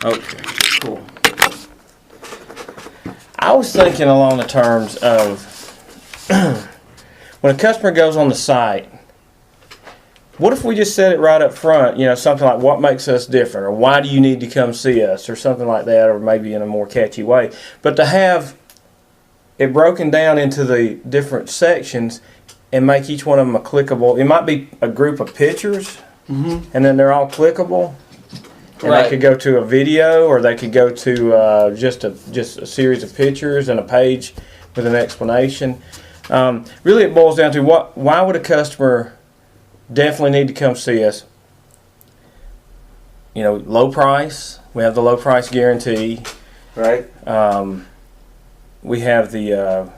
Okay. Cool. I was thinking along the terms of when a customer goes on the site, what if we just said it right up front, something like what makes us different, or why do you need to come see us, or something like that, or maybe in a more catchy way. But to have it broken down into the different sections and make each one of them a clickable, it might be a group of pictures, and then they're all clickable. And Right. they could go to a video, or they could go to just a series of pictures and a page with an explanation. Really, it boils down to why would a customer definitely need to come see us? Low price. We have the low price guarantee. Right. We have the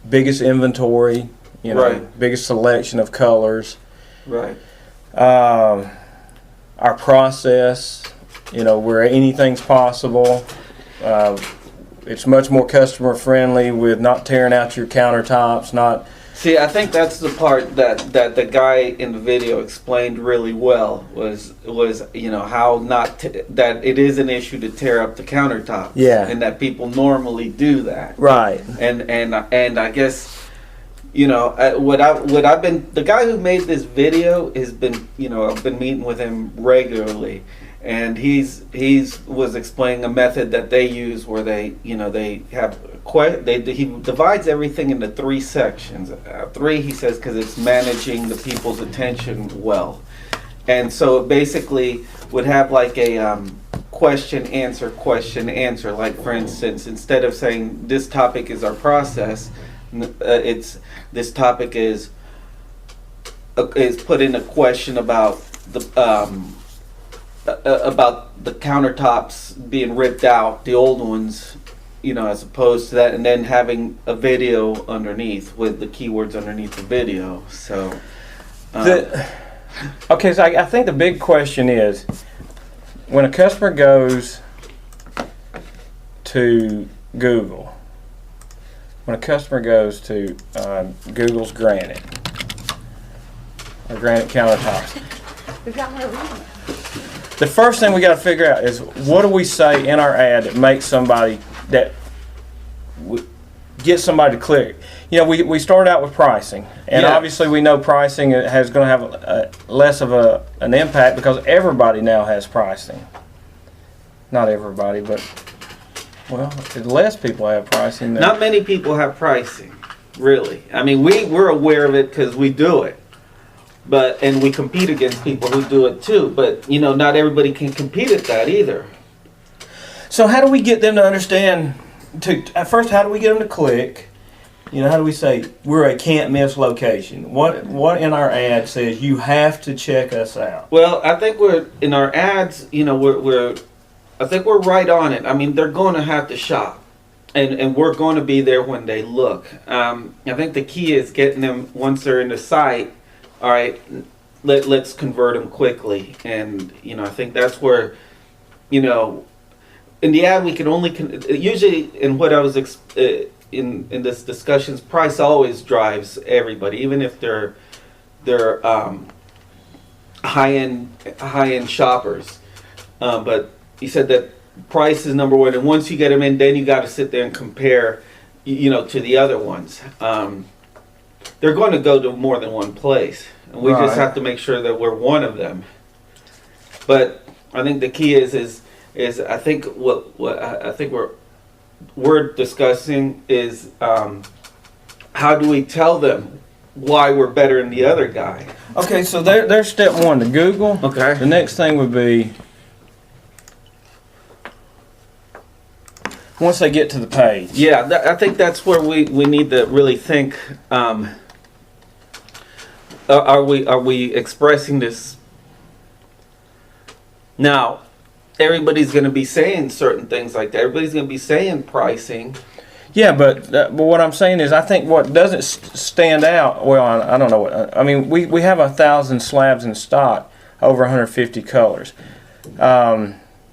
biggest inventory. Right. Biggest selection of colors. Right. Our process, where anything's possible. It's much more customer friendly with not tearing out your countertops, not. See, I think that's the part that the guy in the video explained really well was how that it is an issue to tear up the countertops. Yeah. And that people normally do that. Right. And I guess the guy who made this video has been I've been meeting with him regularly, and he's was explaining a method that they use where they have he divides everything into 3 sections. 3, he says, because it's managing the people's attention well, and so it basically would have like a question answer. Like, for instance, instead of saying this topic is our process, it's this topic is put in a question about the countertops being ripped out, the old ones, as opposed to that, and then having a video underneath with the keywords underneath the video. So, okay, so I think the big question is when a customer goes to Google. When a customer goes to Google's Granite or Granite countertops, the first thing we got to figure out is what do we say in our ad that makes somebody get somebody to click. We started out with pricing, and obviously we know pricing is going to have less of an impact because everybody now has pricing. Not everybody, but. Well, less people have pricing. Not many people have pricing, really. I mean, we're aware of it because we do it, and we compete against people who do it too. But not everybody can compete at that either. So how do we get them to understand? At first, how do we get them to click? How do we say we're a can't miss location? What in our ad says you have to check us out? Well, I think we're in our ads. I think we're right on it. I mean, they're going to have to shop, and we're going to be there when they look. I think the key is getting them once they're in the site. All right, let's convert them quickly, and I think that's where, in the ad we can only usually in what I was in this discussions, price always drives everybody, even if they're high end shoppers, but. He said that price is number one, and once you get them in, then you got to sit there and compare, to the other ones. They're going to go to more than one place, and we just have to make sure that we're one of them. But I think the key is I think what I think we're discussing is how do we tell them why we're better than the other guy? Okay, so there's step 1 to Google. Okay. The next thing would be. Once they get to the page. Yeah, I think that's where we need to really think. Are we expressing this? Now, everybody's going to be saying certain things like that. Everybody's going to be saying pricing. Yeah, but what I'm saying is I think what doesn't stand out, well, I don't know what, I mean, we have 1,000 slabs in stock, over 150 colors.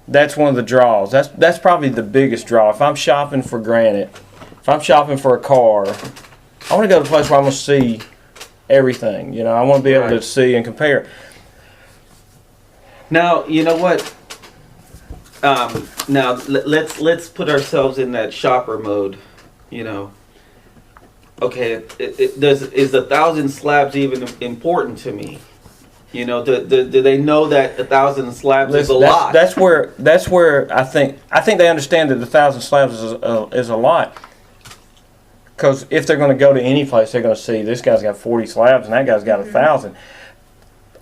That's one of the draws. That's probably the biggest draw. If I'm shopping for granite, if I'm shopping for a car, I want to go to a place where I'm going to see everything. I want to be able to see and compare. Now, you know what? Now let's put ourselves in that shopper mode. You know, okay, is 1,000 slabs even important to me? You know, do they know that 1,000 slabs is a lot? That's where I think they understand that 1,000 slabs is a lot. Because if they're going to go to any place, they're going to see this guy's got 40 slabs and that guy's got 1,000.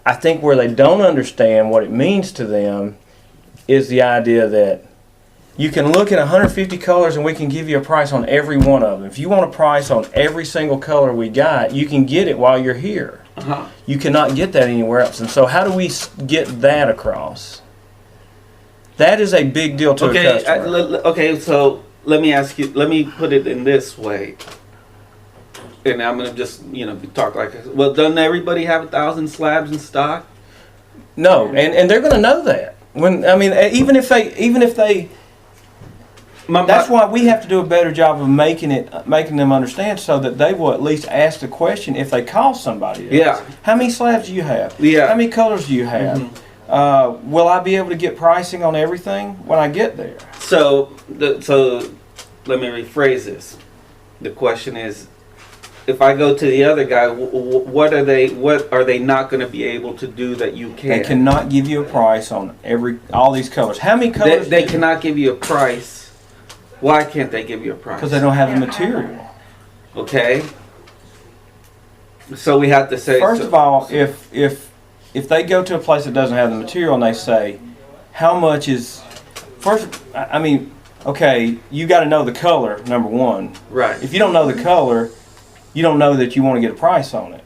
I think where they don't understand what it means to them is the idea that you can look at 150 colors and we can give you a price on every one of them. If you want a price on every single color we got, you can get it while you're here. Uh-huh. You cannot get that anywhere else. And so how do we get that across? That is a big deal to a customer. Okay, so let me ask you, let me put it in this way. And I'm going to just, talk like this. Well, doesn't everybody have 1,000 slabs in stock? No, and they're going to know that. Even if they that's why we have to do a better job of making them understand so that they will at least ask the question if they call somebody else. Yeah. How many slabs do you have? Yeah. How many colors do you have? Mm-hmm. Will I be able to get pricing on everything when I get there? So let me rephrase this. The question is, if I go to the other guy, what are they not going to be able to do that you can? They cannot give you a price on all these colors. How many colors? They cannot give you a price. Why can't they give you a price? Because they don't have the material. Okay. So we have to say. First of all, if they go to a place that doesn't have the material and they say, how much is okay, you got to know the color, number one. Right. If you don't know the color, you don't know that you want to get a price on it.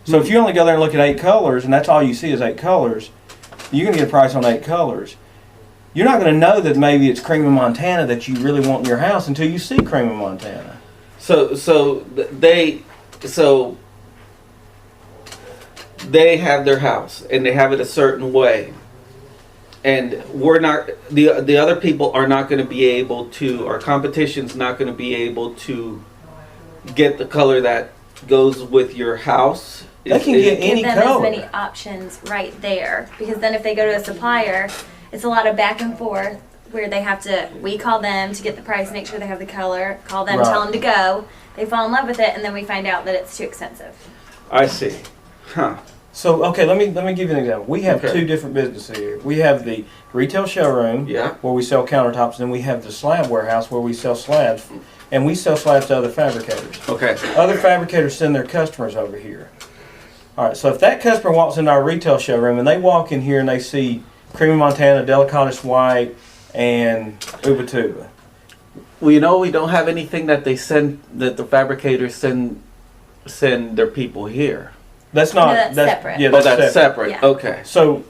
So if you only go there and look at 8 colors and that's all you see is 8 colors, you're going to get a price on 8 colors. You're not going to know that maybe it's cream of Montana that you really want in your house until you see cream of Montana. So they have their house and they have it a certain way, and we're not the other people are not going to be able to. Our competition's not going to be able to get the color that goes with your house. They can get any give them color. as many options right there, because then if they go to a supplier, it's a lot of back and forth where we call them to get the price, make sure they have the color, call them, Right. tell them to go. They fall in love with it, and then we find out that it's too expensive. I see. Huh. So okay, let me give you an example. We have Okay. 2 different businesses here. We have the retail showroom, Yeah. where we sell countertops, and we have the slab warehouse where we sell slabs, and we sell slabs to other fabricators. Okay. Other fabricators send their customers over here. All right, so if that customer walks into our retail showroom and they walk in here and they see Cream of Montana, Delicatus White, and Ubatuba. Well, we don't have anything that the fabricators send their people here. That's not. No, that's separate. Yeah, That's separate. Yeah. Okay. So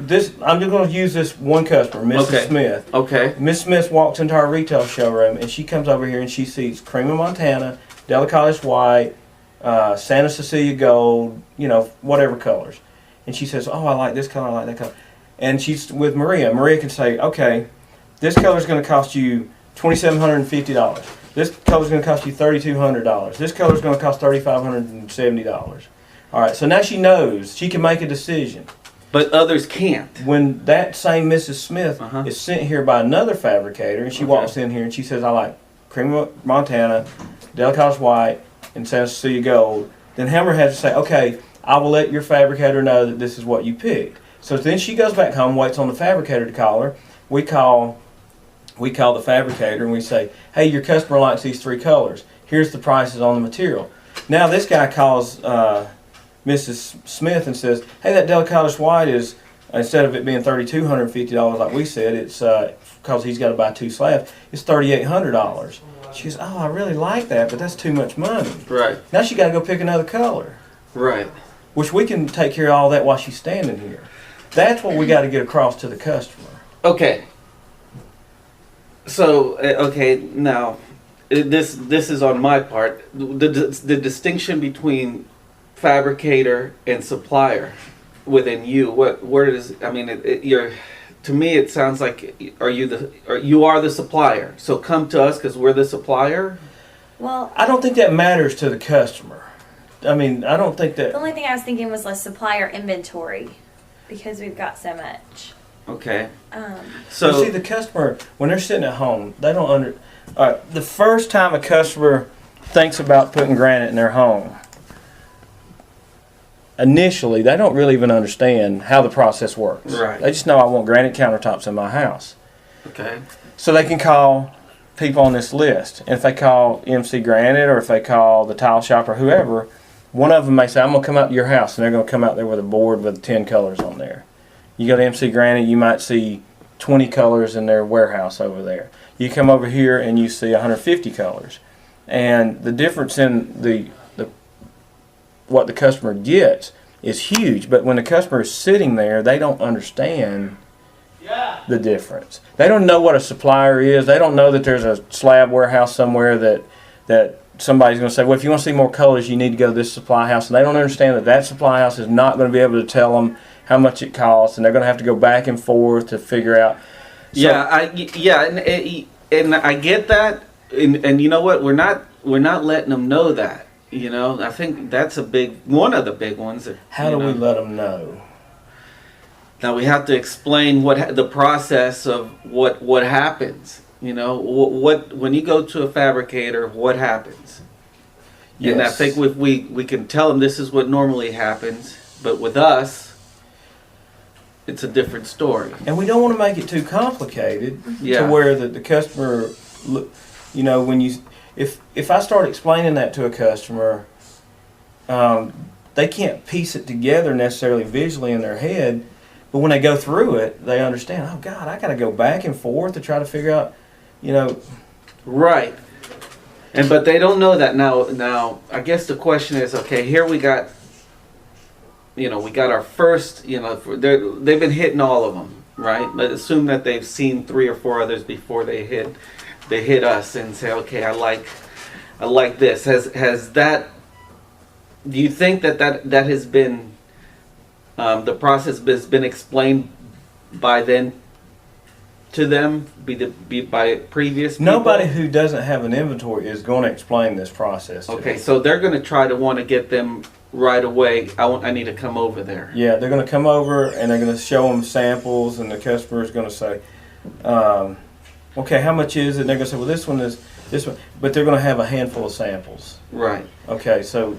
this, I'm just going to use this one customer, Mrs. Okay. Smith. Okay. Miss Smith walks into our retail showroom and she comes over here and she sees Cream of Montana, Delicatus White, Santa Cecilia Gold, whatever colors. And she says, oh, I like this color, I like that color. And she's with Maria. Maria can say, okay, this color is going to cost you $2,750. This color is going to cost you $3,200. This color is going to cost $3,570. All right, so now she knows. She can make a decision. But others can't. When that same Mrs. Smith Uh-huh. is sent here by another fabricator, and she walks in here and she says, I like Cream of Montana, Delicatus White, and Santa Cecilia Gold, then Hammer has to say, okay, I will let your fabricator know that this is what you picked. So then she goes back home, waits on the fabricator to call her. We call the fabricator and we say, hey, your customer likes these 3 colors. Here's the prices on the material. Now this guy calls Mrs. Smith and says, hey, that Delicatus White is, instead of it being $3,250 like we said, it's because he's got to buy 2 slabs, it's $3,800. She goes, oh, I really like that, but that's too much money. Right. Now she got to go pick another color, Right. which we can take care of all that while she's standing here. That's what we got to get across to the customer. Okay. So now this is on my part. The distinction between fabricator and supplier within you. To me it sounds like you are the supplier. So come to us because we're the supplier. Well, I don't think that matters to the customer. I don't think the that. only thing I was thinking was less supplier inventory, because we've got so much. Okay. So So see, the customer, when they're sitting at home, they don't the first time a customer thinks about putting granite in their home, initially they don't really even understand how the process works. Right. They just know I want granite countertops in my house. okay. So they can call people on this list. And if they call MC Granite or if they call the tile shop or whoever, one of them may say, I'm going to come out to your house, and they're going to come out there with a board with 10 colors on there. You go to MC Granite, you might see 20 colors in their warehouse over there. You come over here and you see 150 colors. And the difference in the what the customer gets is huge, but when the customer is sitting there, they don't understand the difference. They don't know what a supplier is. They don't know that there's a slab warehouse somewhere that somebody's going to say, well, if you want to see more colors, you need to go to this supply house. And they don't understand that supply house is not going to be able to tell them how much it costs, and they're going to have to go back and forth to figure out. So, and I get that, and you know what? We're not letting them know that. You know, I think that's one of the big ones. how do we let them know? Now we have to explain the process of what happens. You know, what when you go to a fabricator, what happens? Yes. And I think if we can tell them this is what normally happens, but with us, it's a different story. And we don't want to make it too complicated Yeah. to where the customer, you know, when you if I start explaining that to a customer, they can't piece it together necessarily visually in their head, but when they go through it, they understand, oh God, I got to go back and forth to try to figure out, you know. Right. But they don't know that now. Now, I guess the question is, okay, here we got our first, they've been hitting all of them, right? But assume that they've seen 3 or 4 others before they hit us and say, okay, I like this. Has that? Do you think that has been the process has been explained by then to them by previous people? Nobody who doesn't have an inventory is going to explain this process to Okay, them. so they're going to want to get them right away. I need to come over there. Yeah, they're going to come over and they're going to show them samples, and the customer is going to say, okay, how much is it? And they're going to say, well, this one is this one. But they're going to have a handful of samples. Right. Okay, so.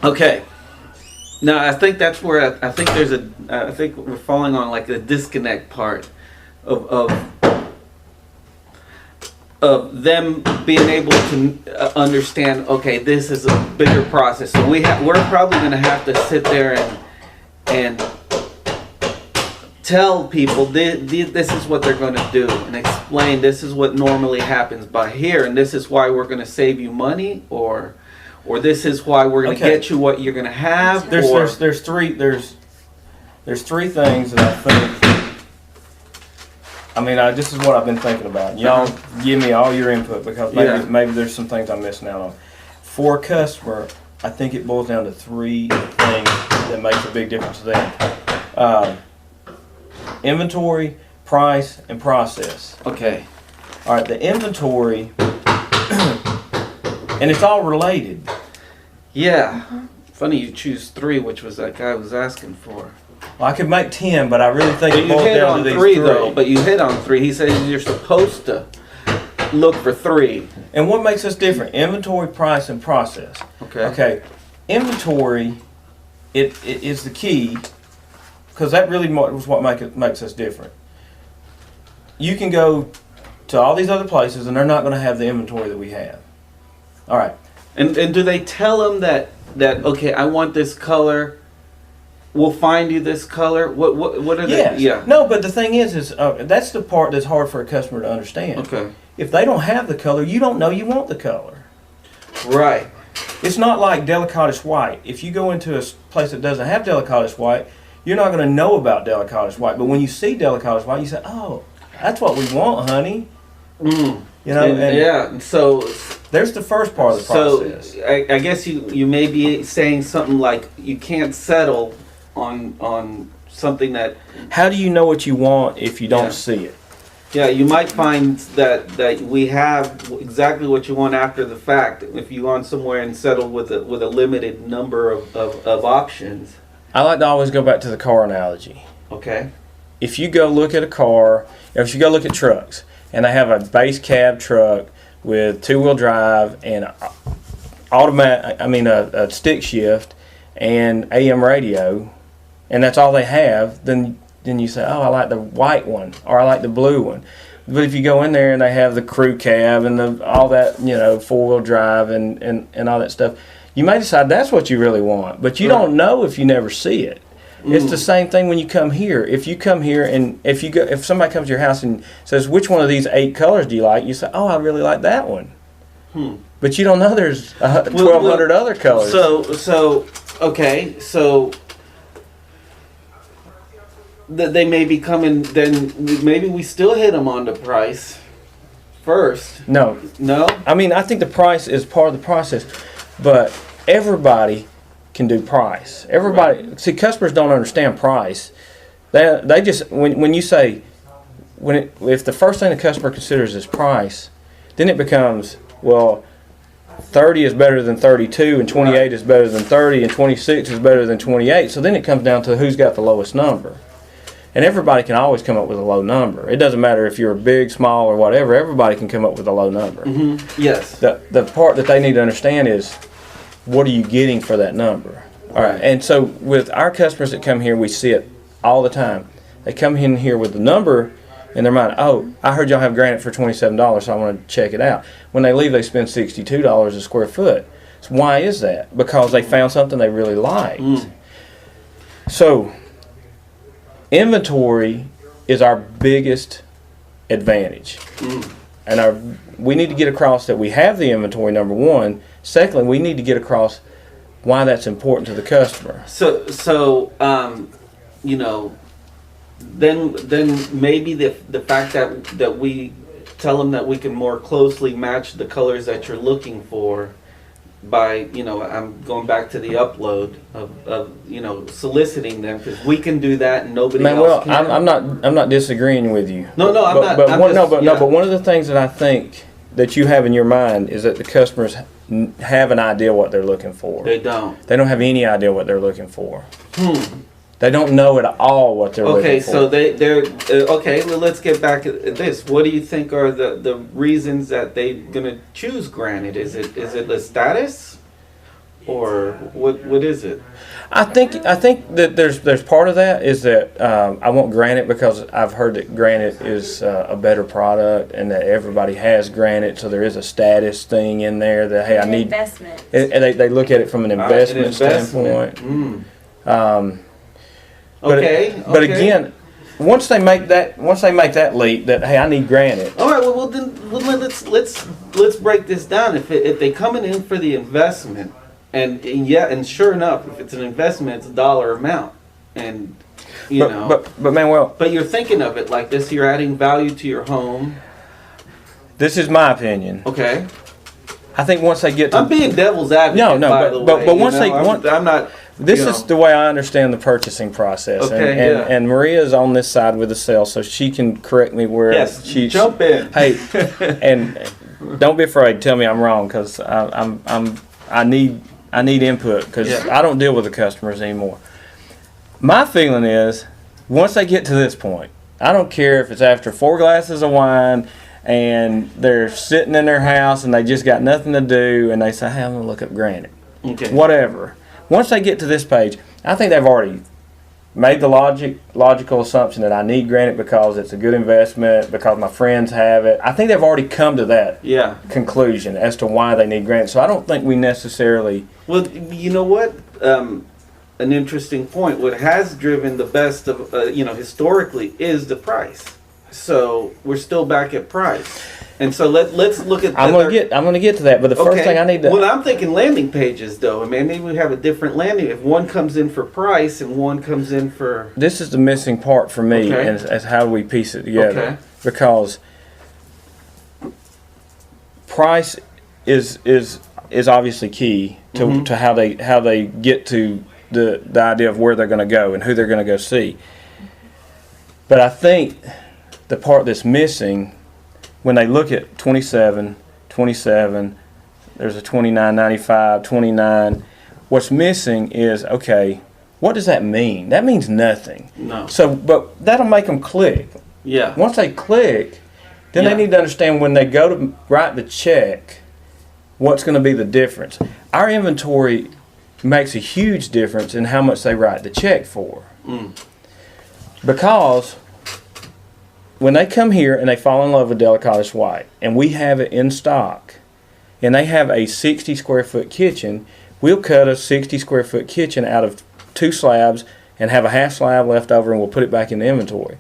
Okay. Now, I think that's where I think I think we're falling on like the disconnect part of them being able to understand, okay, this is a bigger process. So we're probably going to have to sit there and tell people this is what they're going to do, and explain this is what normally happens by here, and this is why we're going to save you money, or this is why we're going to Okay. get you what you're going to have. There's three things that I think. I mean, this is what I've been thinking about. Y'all give me all your input, because maybe there's some things I'm missing out on. For a customer, I think it boils down to 3 things that makes a big difference to them: inventory, price, and process. Okay. All right, the inventory, and it's all related. Yeah. Funny you choose 3, which was that guy was asking for. Well, I could make 10, but I really think But it you boils hit down on to these 3 3. though. But you hit on 3. He says you're supposed to look for 3. And what makes us different? Inventory, price, and process. Okay. Okay, inventory, it is the key, because that really is what makes us different. You can go to all these other places, and they're not going to have the inventory that we have. All right. And do they tell them that okay, I want this color. We'll find you this color. What are they? Yes. Yeah. No, but the thing is that's the part that's hard for a customer to understand. Okay. If they don't have the color, you don't know you want the color. Right. It's not like Delicatus White. If you go into a place that doesn't have Delicatus White, you're not going to know about Delicatus White. But when you see Delicatus White, you say, oh, that's what we want, honey. Mm. You know, and yeah. So there's the first part of the process. I guess you may be saying something like you can't settle on something that. How do you know what you want if you don't Yeah. see it? Yeah, you might find that we have exactly what you want after the fact. If you want somewhere and settle with a limited number of options. I like to always go back to the car analogy. Okay. if you go look at a car, if you go look at trucks, and they have a base cab truck with 2-wheel drive and a stick shift and AM radio, and that's all they have, then you say, oh, I like the white one, or I like the blue one. But if you go in there and they have the crew cab and all that, 4-wheel drive and all that stuff, you may decide that's what you really want, but you don't know if you never see it. It's the same thing when you come here. If you come here and if somebody comes to your house and says, which one of these 8 colors do you like? You say, oh, I really like that one. But you don't know there's 1,200 other colors. So they may be coming, then maybe we still hit them on the price first. No. I mean, I think the price is part of the process, but everybody can do price. See, customers don't understand price. They just when you say if the first thing the customer considers is price, then it becomes, well, 30 is better than 32, and 28 is better than 30, and 26 is better than 28. So then it comes down to who's got the lowest number. And everybody can always come up with a low number. It doesn't matter if you're big, small, or whatever. Everybody can come up with a low number. Yes. The part that they need to understand is, what are you getting for that number? All right. And so with our customers that come here, we see it all the time. They come in here with the number in their mind. Oh, I heard y'all have granite for $27, so I want to check it out. When they leave, they spend $62 a square foot. So why is that? Because they found something they really liked. So inventory is our biggest advantage. And we need to get across that we have the inventory, number one. Secondly, we need to get across why that's important to the customer. Then maybe the fact that we tell them that we can more closely match the colors that you're looking for by, I'm going back to the upload of soliciting them, because we can do that and nobody else can. I'm not disagreeing with you. No, I'm not. But one of the things that I think that you have in your mind is that the customers have an idea what they're looking for. They don't. They don't have any idea what they're looking for. They don't know at all what they're looking for. Okay, so okay. Well, let's get back at this. What do you think are the reasons that they're gonna choose granite? Is it the status, or what is it? I think that there's part of that is that I want granite because I've heard that granite is a better product and that everybody has granite, so there is a status thing in there that, hey, I need investment. And they look at it from an investment standpoint. But again, once they make that leap, that, hey, I need granite. All right. Well, then let's break this down. If they coming in for the investment. And sure enough, if it's an investment, it's a dollar amount, and But Manuel, but you're thinking of it like this. You're adding value to your home. This is my opinion. Okay. I think once they get to, I'm being devil's advocate. But once I'm not. This is the way I understand the purchasing process. Okay, and Maria is on this side with the sale, so she can correct me where she jump in. Hey, and don't be afraid to tell me I'm wrong, because I need input, because I don't deal with the customers anymore. My feeling is, once they get to this point, I don't care if it's after 4 glasses of wine and they're sitting in their house and they just got nothing to do and they say, hey, I'm going to look up granite. Okay. Whatever. Once they get to this page, I think they've already made the logical assumption that I need granite because it's a good investment, because my friends have it. I think they've already come to that conclusion as to why they need granite. So I don't think we necessarily... Well, you know what? An interesting point. What has driven the best of, historically is the price. So we're still back at price. And so let's look at... I'm gonna get to that, but the first thing I need to... Well, I'm thinking landing pages, though. I mean, maybe we have a different landing. If one comes in for price and one comes in for... This is the missing part for me, as how do we piece it together. Okay. Because price is obviously key to how they get to the idea of where they're going to go and who they're going to go see. But I think the part that's missing, when they look at 27, there's a 29.95, 29. What's missing is, okay, What does that mean? That means nothing. No. So, but that'll make them click. Yeah. Once they click, then Yeah. they need to understand when they go to write the check, what's going to be the difference. Our inventory makes a huge difference in how much they write the check for. Because when they come here and they fall in love with Delicatus White, and we have it in stock, and they have a 60 square foot kitchen, we'll cut a 60 square foot kitchen out of 2 slabs and have a half slab left over, and we'll put it back in the inventory.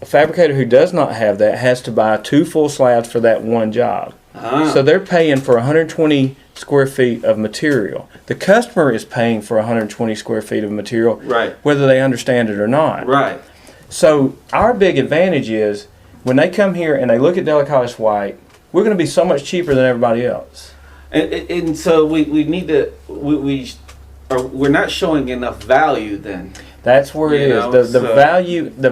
A fabricator who does not have that has to buy 2 full slabs for that one job. So they're paying for 120 square feet of material. The customer is paying for 120 square feet of material, Right. whether they understand it or not. Right. So our big advantage is when they come here and they look at Delicatus White, we're going to be so much cheaper than everybody else. And so we need to we're not showing enough value then. That's where it You know, is. The so-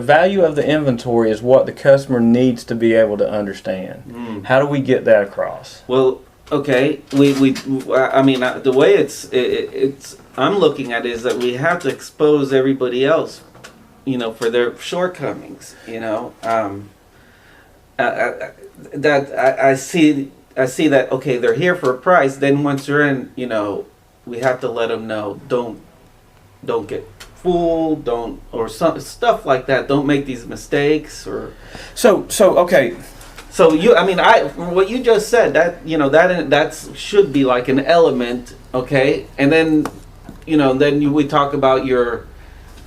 value of the inventory is what the customer needs to be able to understand. How do we get that across? Well, okay, I mean, the way it's I'm looking at it is that we have to expose everybody else, you know, for their shortcomings, you know. I see that, okay, they're here for a price. Then once they're in, you know, we have to let them know, don't get fooled, or some stuff like that. Don't make these mistakes, or. So okay. So what you just said, that, you know, that should be like an element, okay? And then, you know, we talk about your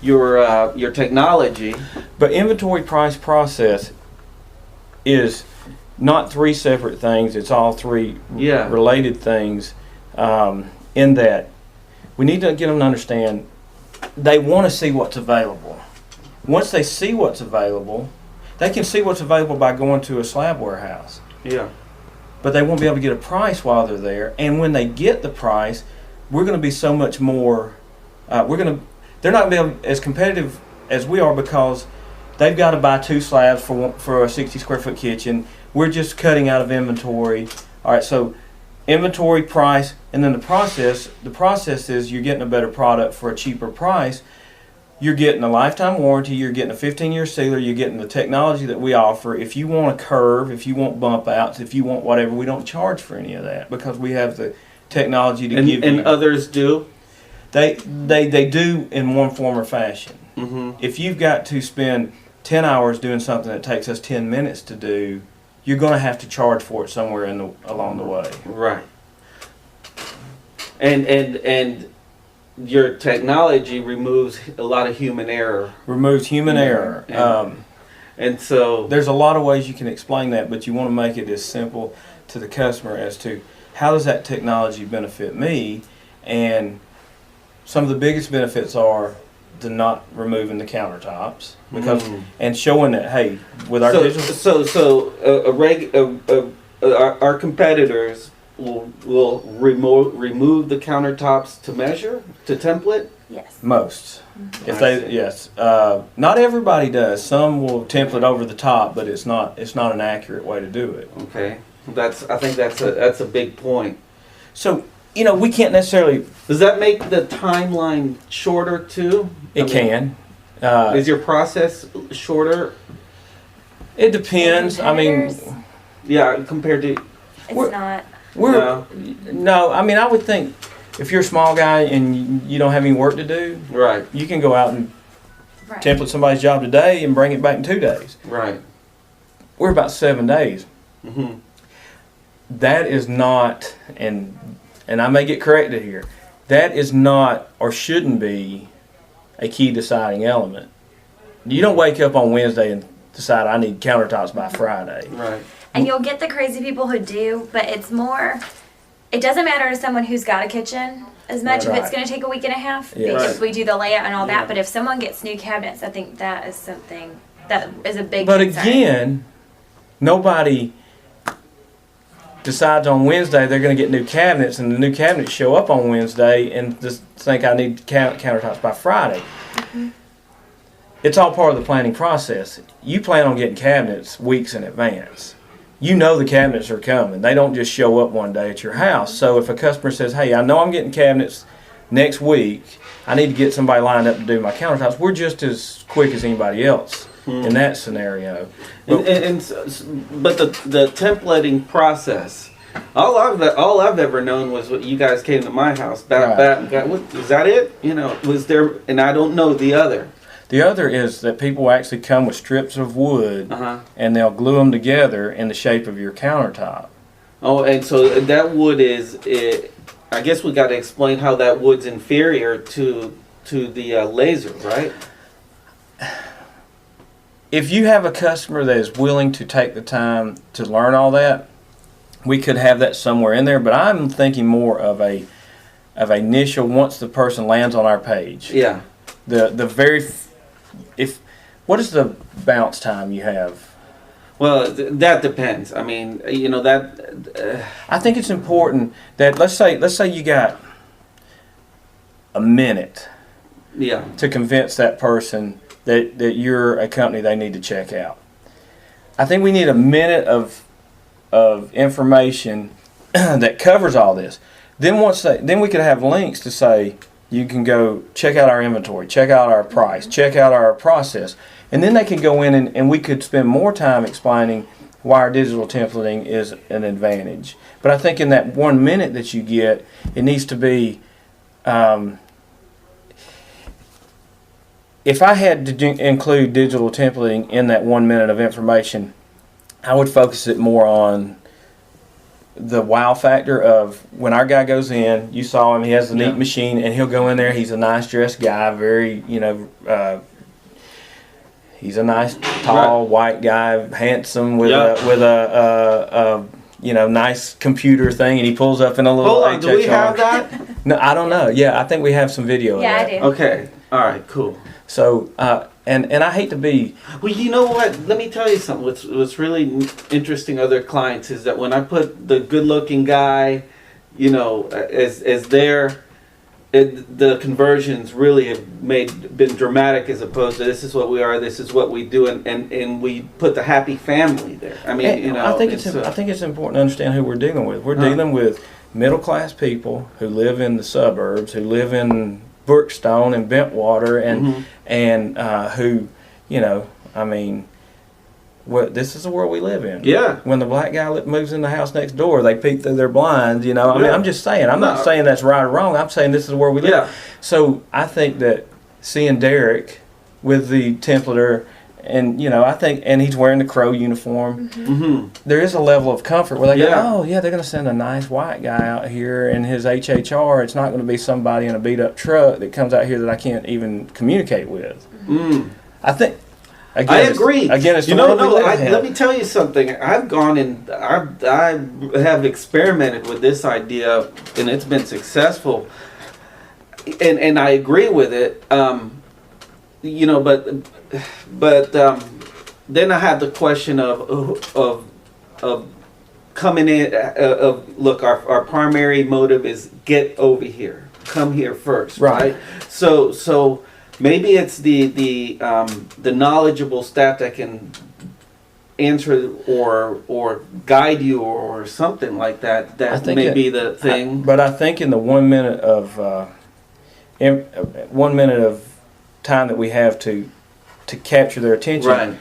technology. But inventory price process is not 3 separate things. It's all 3 Yeah. related things. In that, we need to get them to understand they want to see what's available. Once they see what's available, they can see what's available by going to a slab warehouse. Yeah. But they won't be able to get a price while they're there. And when they get the price, we're going to be so much more. They're not going to be able, as competitive as we are, because they've got to buy 2 slabs for a 60 square foot kitchen. We're just cutting out of inventory. All right, so inventory, price, and then the process. The process is you're getting a better product for a cheaper price. You're getting a lifetime warranty. You're getting a 15-year sealer. You're getting the technology that we offer. If you want a curve, if you want bump outs, if you want whatever, we don't charge for any of that because we have the technology to give you. And others do. They do in one form or fashion. If you've got to spend 10 hours doing something that takes us 10 minutes to do, you're going to have to charge for it somewhere along the way. Right. And your technology removes a lot of human error. Removes human error. And so There's a lot of ways you can explain that, but you want to make it as simple to the customer as to how does that technology benefit me, and some of the biggest benefits are the not removing the countertops because and showing that, hey, with our digital. Our competitors will remove the countertops to measure, to template. Yes. Most. If they not everybody does. Some will template over the top, but it's not an accurate way to do it. Okay, I think that's a big point. So, you know, we can't necessarily. Does that make the timeline shorter too? It can. Is your process shorter? It depends. I mean, Yeah, compared to. It's not. No. I mean, I would think if you're a small guy and you don't have any work to do, Right. you can go out and Right. template somebody's job today and bring it back in 2 days. Right. We're about 7 days. Mm-hmm. That is not, and I may get corrected here, that is not or shouldn't be a key deciding element. You don't wake up on Wednesday and decide I need countertops by Friday. Right. And you'll get the crazy people who do, but it's more, it doesn't matter to someone who's got a kitchen as much if it's Right. going to take a week and a half Yes. because Right. we do the layout and all Yeah. that. But if someone gets new cabinets, I think that is something that is a big But concern. again, nobody decides on Wednesday they're going to get new cabinets, and the new cabinets show up on Wednesday and just think I need countertops by Friday. It's all part of the planning process. You plan on getting cabinets weeks in advance. You know the cabinets are coming. They don't just show up one day at your house. So if a customer says, hey, I know I'm getting cabinets next week I need to get somebody lined up to do my countertops. We're just as quick as anybody else in that scenario. But the templating process, all I've ever known was what you guys came to my house. Is that it? You know, was there? And I don't know the other. The other is that people actually come with strips of wood and they'll glue them together in the shape of your countertop. Oh, and so that wood is. I guess we got to explain how that wood's inferior to the laser, right? If you have a customer that is willing to take the time to learn all that, we could have that somewhere in there. But I'm thinking more of a initial once the person lands on our page. Yeah. What is the bounce time you have? Well, that depends. I mean, you know that. I think it's important that let's say you got a minute. Yeah. To convince that person that you're a company they need to check out. I think we need a minute of information that covers all this. Then we could have links to say you can go check out our inventory, check out our price, check out our process. And then they can go in and we could spend more time explaining why our digital templating is an advantage. But I think in that 1 minute that you get, it needs to be, if I had to include digital templating in that 1 minute of information, I would focus it more on the wow factor of when our guy goes in, you saw him, he has the neat machine, and he'll go in there, he's a nice dressed guy, very, he's a nice, tall, white guy, handsome, with a nice computer thing, and he pulls up in a little HHR. Do we have that? No, I don't know. Yeah, I think we have some video of that. Yeah, I do. Okay. All right, cool. So, and I hate to be... Well, you know what? Let me tell you something. What's really interesting other clients is that when I put the good-looking guy, as there, the conversions really have been dramatic as opposed to this is what we are, this is what we do, and we put the happy family there. I mean, I think it's important to understand who we're dealing with. We're dealing with middle-class people who live in the suburbs, who live in Brookstone and Bentwater, and who, this is the world we live in. Yeah. When the black guy moves in the house next door, they peek through their blinds. I mean, I'm just saying. I'm not saying that's right or wrong. I'm saying this is the world we live. Yeah. So I think that seeing Derek with the templater, and I think, and he's wearing the Crow uniform. There is a level of comfort where they go, oh yeah, they're going to send a nice white guy out here in his HHR. It's not going to be somebody in a beat up truck that comes out here that I can't even communicate with. I think. Again, I agree. It's let me tell you something. I've gone and I have experimented with this idea, and it's been successful. And I agree with it. But then I have the question of coming in. Look, our primary motive is get over here, come here first, right? So maybe it's the knowledgeable staff that can answer or guide you or something like that. That may be the thing. But I think in the 1 minute of 1 minute of time that we have to capture their attention,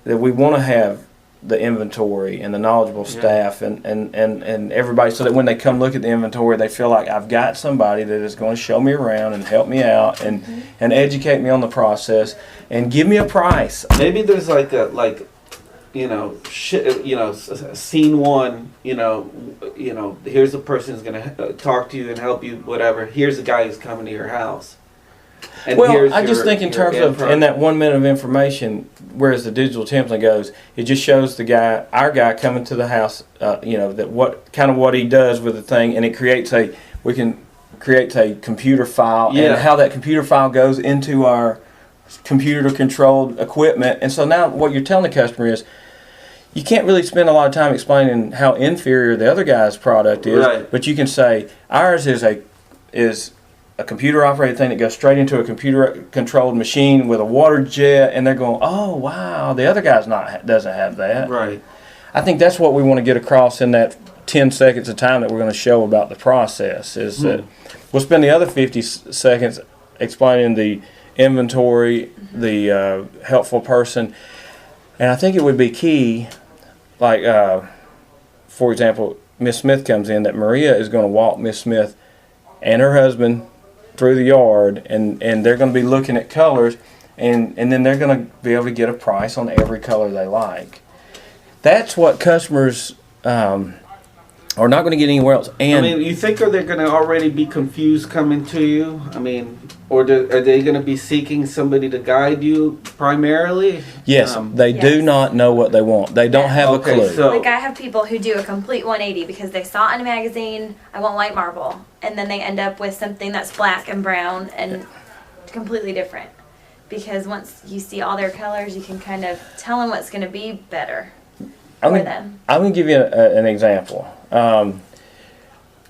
that we want to have the inventory and the knowledgeable staff and everybody, so that when they come look at the inventory, they feel like I've got somebody that is going to show me around and help me out and educate me on the process and give me a price. Maybe there's scene one, here's a person who's going to talk to you and help you, whatever. Here's a guy who's coming to your house. And I just think in terms of in that 1 minute of information, whereas the digital template goes, it just shows our guy coming to the house, that what he does with the thing, and it creates a computer file, and how that computer file goes into our computer controlled equipment. And so now what you're telling the customer is, you can't really spend a lot of time explaining how inferior the other guy's product is, but you can say ours is a computer operated thing that goes straight into a computer controlled machine with a water jet, and they're going, oh wow, the other guy's doesn't have that. Right. I think that's what we want to get across in that 10 seconds of time that we're going to show about the process. Is that we'll spend the other 50 seconds explaining the inventory, the helpful person, and I think it would be key, like for example, Miss Smith comes in, that Maria is going to walk Miss Smith and her husband through the yard, and they're going to be looking at colors, and then they're going to be able to get a price on every color they like. That's what customers are not going to get anywhere else. And I mean, you think they're going to already be confused coming to you? I mean, or are they going to be seeking somebody to guide you primarily? yes, they do Yes. not know what they want. They don't have Okay, a clue. so- Like I have people who do a complete 180 because they saw it in a magazine, I want white marble, and then they end up with something that's black and brown and completely different. Because once you see all their colors, you can kind of tell them what's going to be better I'm for gonna- them. I'm going to give you an example.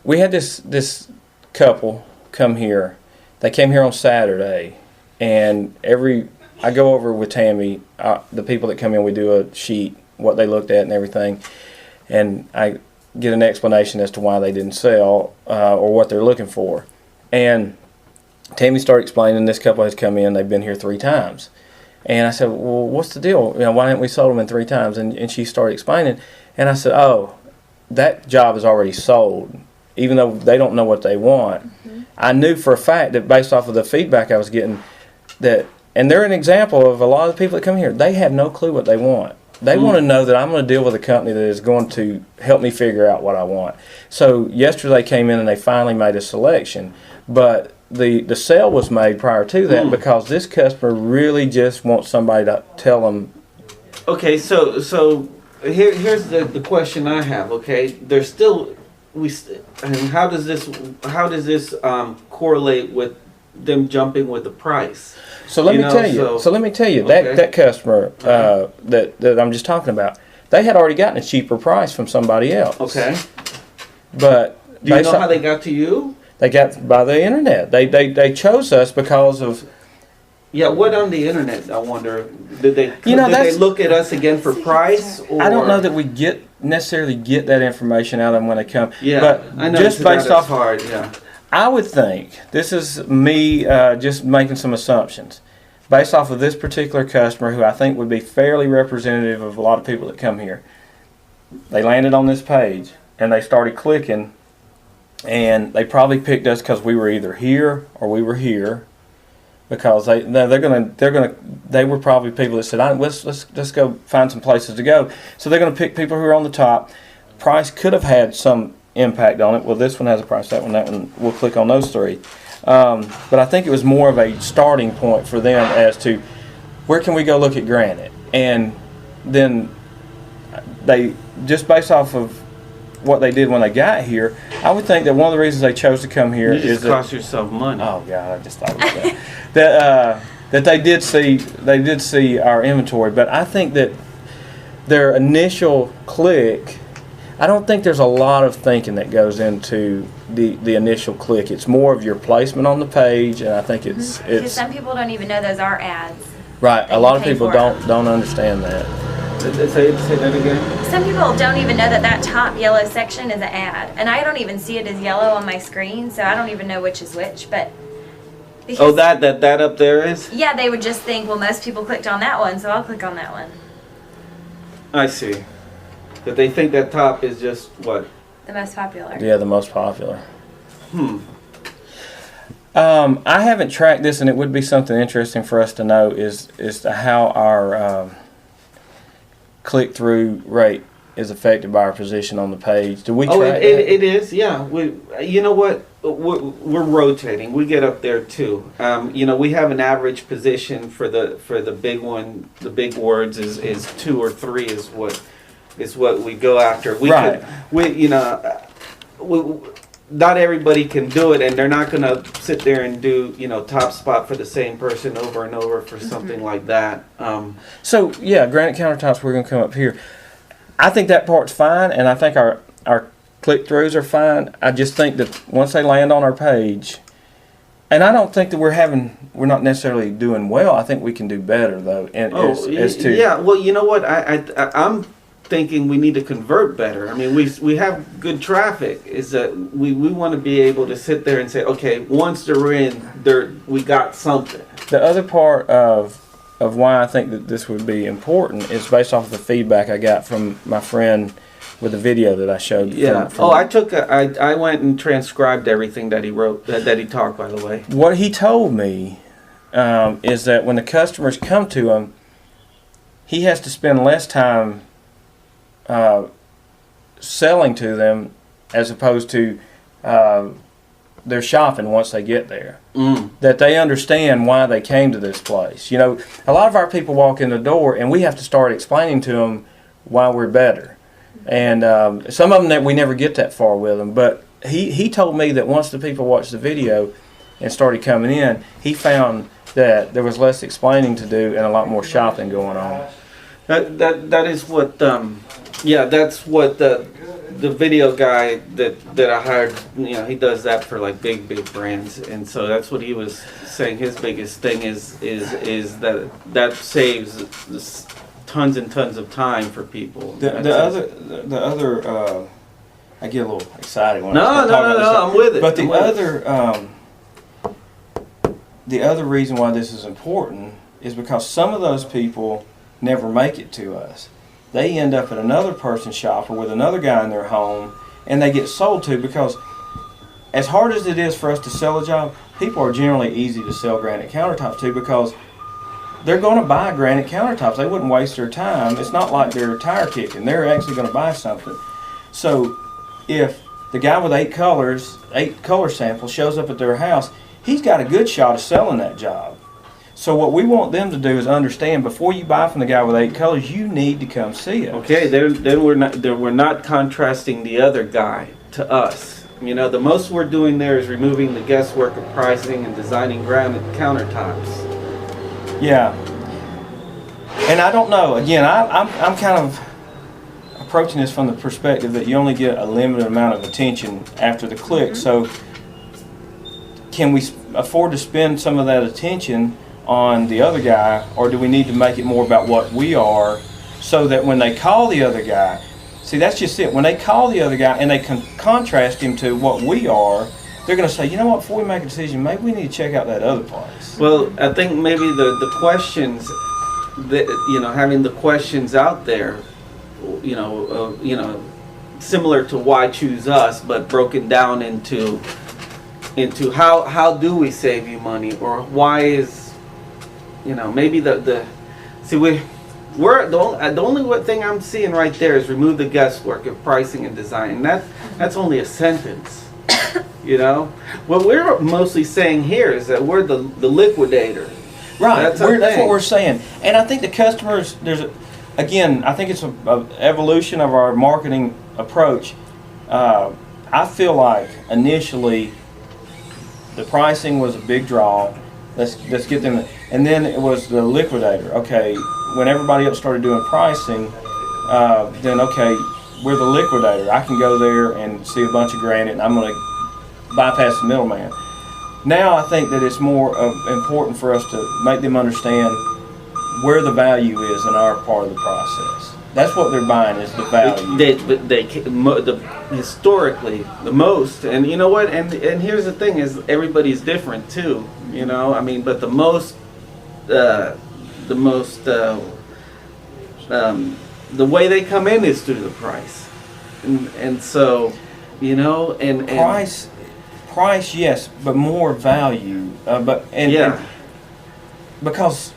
We had this couple come here. They came here on Saturday, and I go over with Tammy, the people that come in, we do a sheet, what they looked at and everything, and I get an explanation as to why they didn't sell or what they're looking for. And Tammy started explaining this couple has come in, they've been here 3 times. And I said, well, what's the deal? You know, why didn't we sold them in 3 times? And she started explaining, and I said, oh, that job is already sold, even though they don't know what they want. I knew for a fact that based off of the feedback I was getting, that, and they're an example of a lot of the people that come here, they have no clue what they want. They want to know that I'm going to deal with a company that is going to help me figure out what I want. So yesterday they came in and they finally made a selection, but the sale was made prior to that because this customer really just wants somebody to tell them. Okay, so here's the question I have. Okay, there's still I mean, how does this correlate with them jumping with the price? So let You me know, tell you. so- So let me tell you Okay. that customer that I'm just talking about, they had already gotten a cheaper price from somebody else. Okay, But do you based know on- how they got to you? They got by the internet. They chose us because of. Yeah, what on the internet? I wonder. Did they You know, did they that's- look at us again for price? Or? I don't know that we necessarily get that information out of them when they come. Yeah, but I know just based off, hard. Yeah. I would think this is me just making some assumptions based off of this particular customer, who I think would be fairly representative of a lot of people that come here. They landed on this page and they started clicking, and they probably picked us because we were either here or we were here. Because they were probably people that said, let's go find some places to go. So they're going to pick people who are on the top. Price could have had some impact on it. Well, this one has a price, that one. We'll click on those 3. But I think it was more of a starting point for them as to where can we go look at granite. And then they, just based off of what they did when they got here, I would think that one of the reasons they chose to come here You is just that, cost yourself money. oh God, I just thought about that. That they did see our inventory, but I think that their initial click, I don't think there's a lot of thinking that goes into the initial click. It's more of your placement on the page, and I think Because it's some people don't even know those are ads. right. that A lot you of pay people for don't understand that. Say that again. Some people don't even know that top yellow section is an ad, and I don't even see it as yellow on my screen, so I don't even know which is which. But because, Oh, that up there is. yeah, they would just think, well, most people clicked on that one, so I'll click on that one. I see. That they think that top is just what? The most popular. Yeah, the most popular. I haven't tracked this, and it would be something interesting for us to know is to how our click-through rate is affected by our position on the page. Do we track Oh, that? it is. Yeah. You know what? We're rotating. We get up there too. We have an average position for the big one. The big words is 2 or 3 is what we go after. Right. Not everybody can do it, and they're not going to sit there and do top spot for the same person over and over for something like that. So yeah, granite countertops. We're going to come up here. I think that part's fine, and I think our click-throughs are fine. I just think that once they land on our page, and I don't think that we're not necessarily doing well. I think we can do better though. And as to yeah. Well, you know what? thinking we need to convert better. I mean, we have good traffic. Is that we want to be able to sit there and say, okay, once they're in, we got something. The other part of why I think that this would be important is based off of the feedback I got from my friend with the video that I showed. Yeah. I went and transcribed everything that he wrote, that he talked, by the way. What he told me is that when the customers come to him, he has to spend less time selling to them as opposed to their shopping once they get there. That they understand why they came to this place. You know, a lot of our people walk in the door and we have to start explaining to them why we're better. And some of them that we never get that far with them. But he told me that once the people watched the video and started coming in, he found that there was less explaining to do and a lot more shopping going on. That is what that's what the video guy that I hired, you know, he does that for like big brands, and so that's what he was saying. His biggest thing is that saves tons and tons of time for people. The other I get a little excited when No, I'm with it. But the other reason why this is important is because some of those people never make it to us. They end up at another person's shop or with another guy in their home, and they get sold to, because as hard as it is for us to sell a job, people are generally easy to sell granite countertops to because they're going to buy granite countertops. They wouldn't waste their time. It's not like they're tire kicking. They're actually going to buy something. So if the guy with 8 color samples shows up at their house, he's got a good shot of selling that job. So what we want them to do is understand, before you buy from the guy with 8 colors, you need to come see us. Okay, then we're not contrasting the other guy to us. You know, the most we're doing there is removing the guesswork of pricing and designing granite countertops. Yeah. And I don't know. Again, I'm kind of approaching this from the perspective that you only get a limited amount of attention after the click. So can we afford to spend some of that attention on the other guy, or do we need to make it more about what we are, so that when they call the other guy, see, that's just it. When they call the other guy and they contrast him to what we are, they're going to say, you know what, before we make a decision, maybe we need to check out that other place. Well, I think maybe the questions, having the questions out there, similar to why choose us, but broken down into how do we save you money, or why is, maybe the only thing I'm seeing right there is remove the guesswork of pricing and design. And that's only a sentence. What we're mostly saying here is that we're the liquidator. Right. That's what we're saying. And I think the customers, I think it's an evolution of our marketing approach. I feel like initially the pricing was a big draw. Let's get them, and then it was the liquidator. Okay, when everybody else started doing pricing, then okay, we're the liquidator. I can go there and see a bunch of granite, and I'm going to bypass the middleman. Now I think that it's more important for us to make them understand where the value is in our part of the process. That's what they're buying, is the value. Historically, the most, and you know what? And here's the thing: is everybody's different too. But the way they come in is through the price, and so, price, yes, but more value. Because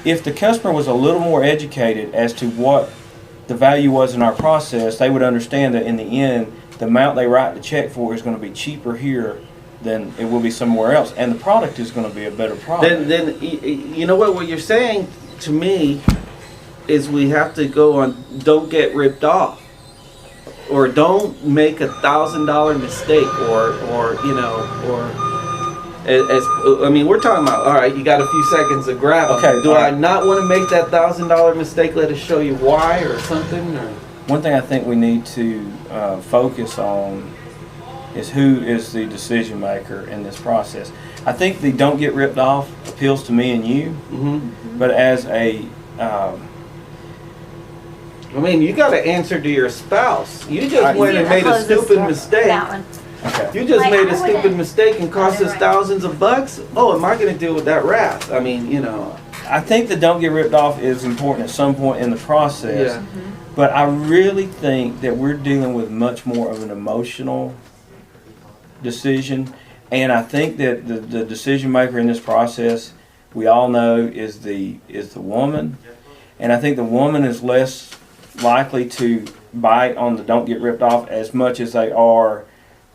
if the customer was a little more educated as to what the value was in our process, they would understand that in the end, the amount they write the check for is going to be cheaper here than it will be somewhere else, and the product is going to be a better product. Then you know what you're saying to me is we have to go on, don't get ripped off, or don't make $1,000 mistake, or we're talking about, all right, you got a few seconds to grab them. Okay, do I not want to make that $1,000 mistake? Let us show you why, or something. Or one thing I think we need to focus on is who is the decision maker in this process. I think the don't get ripped off appeals to me and you, but as a I mean, you got to answer to your spouse. You just I- went and made a Close this stupid door. mistake. That one. Okay. You just Like, made I a stupid wouldn't- mistake and cost us Right. thousands of bucks. Oh, am I going to deal with that wrath? I mean, you know. I think the don't get ripped off is important at some point in the process. Yeah. But I really think that we're dealing with much more of an emotional decision. And I think that the decision maker in this process, we all know, is the woman. And I think the woman is less likely to bite on the don't get ripped off as much as they are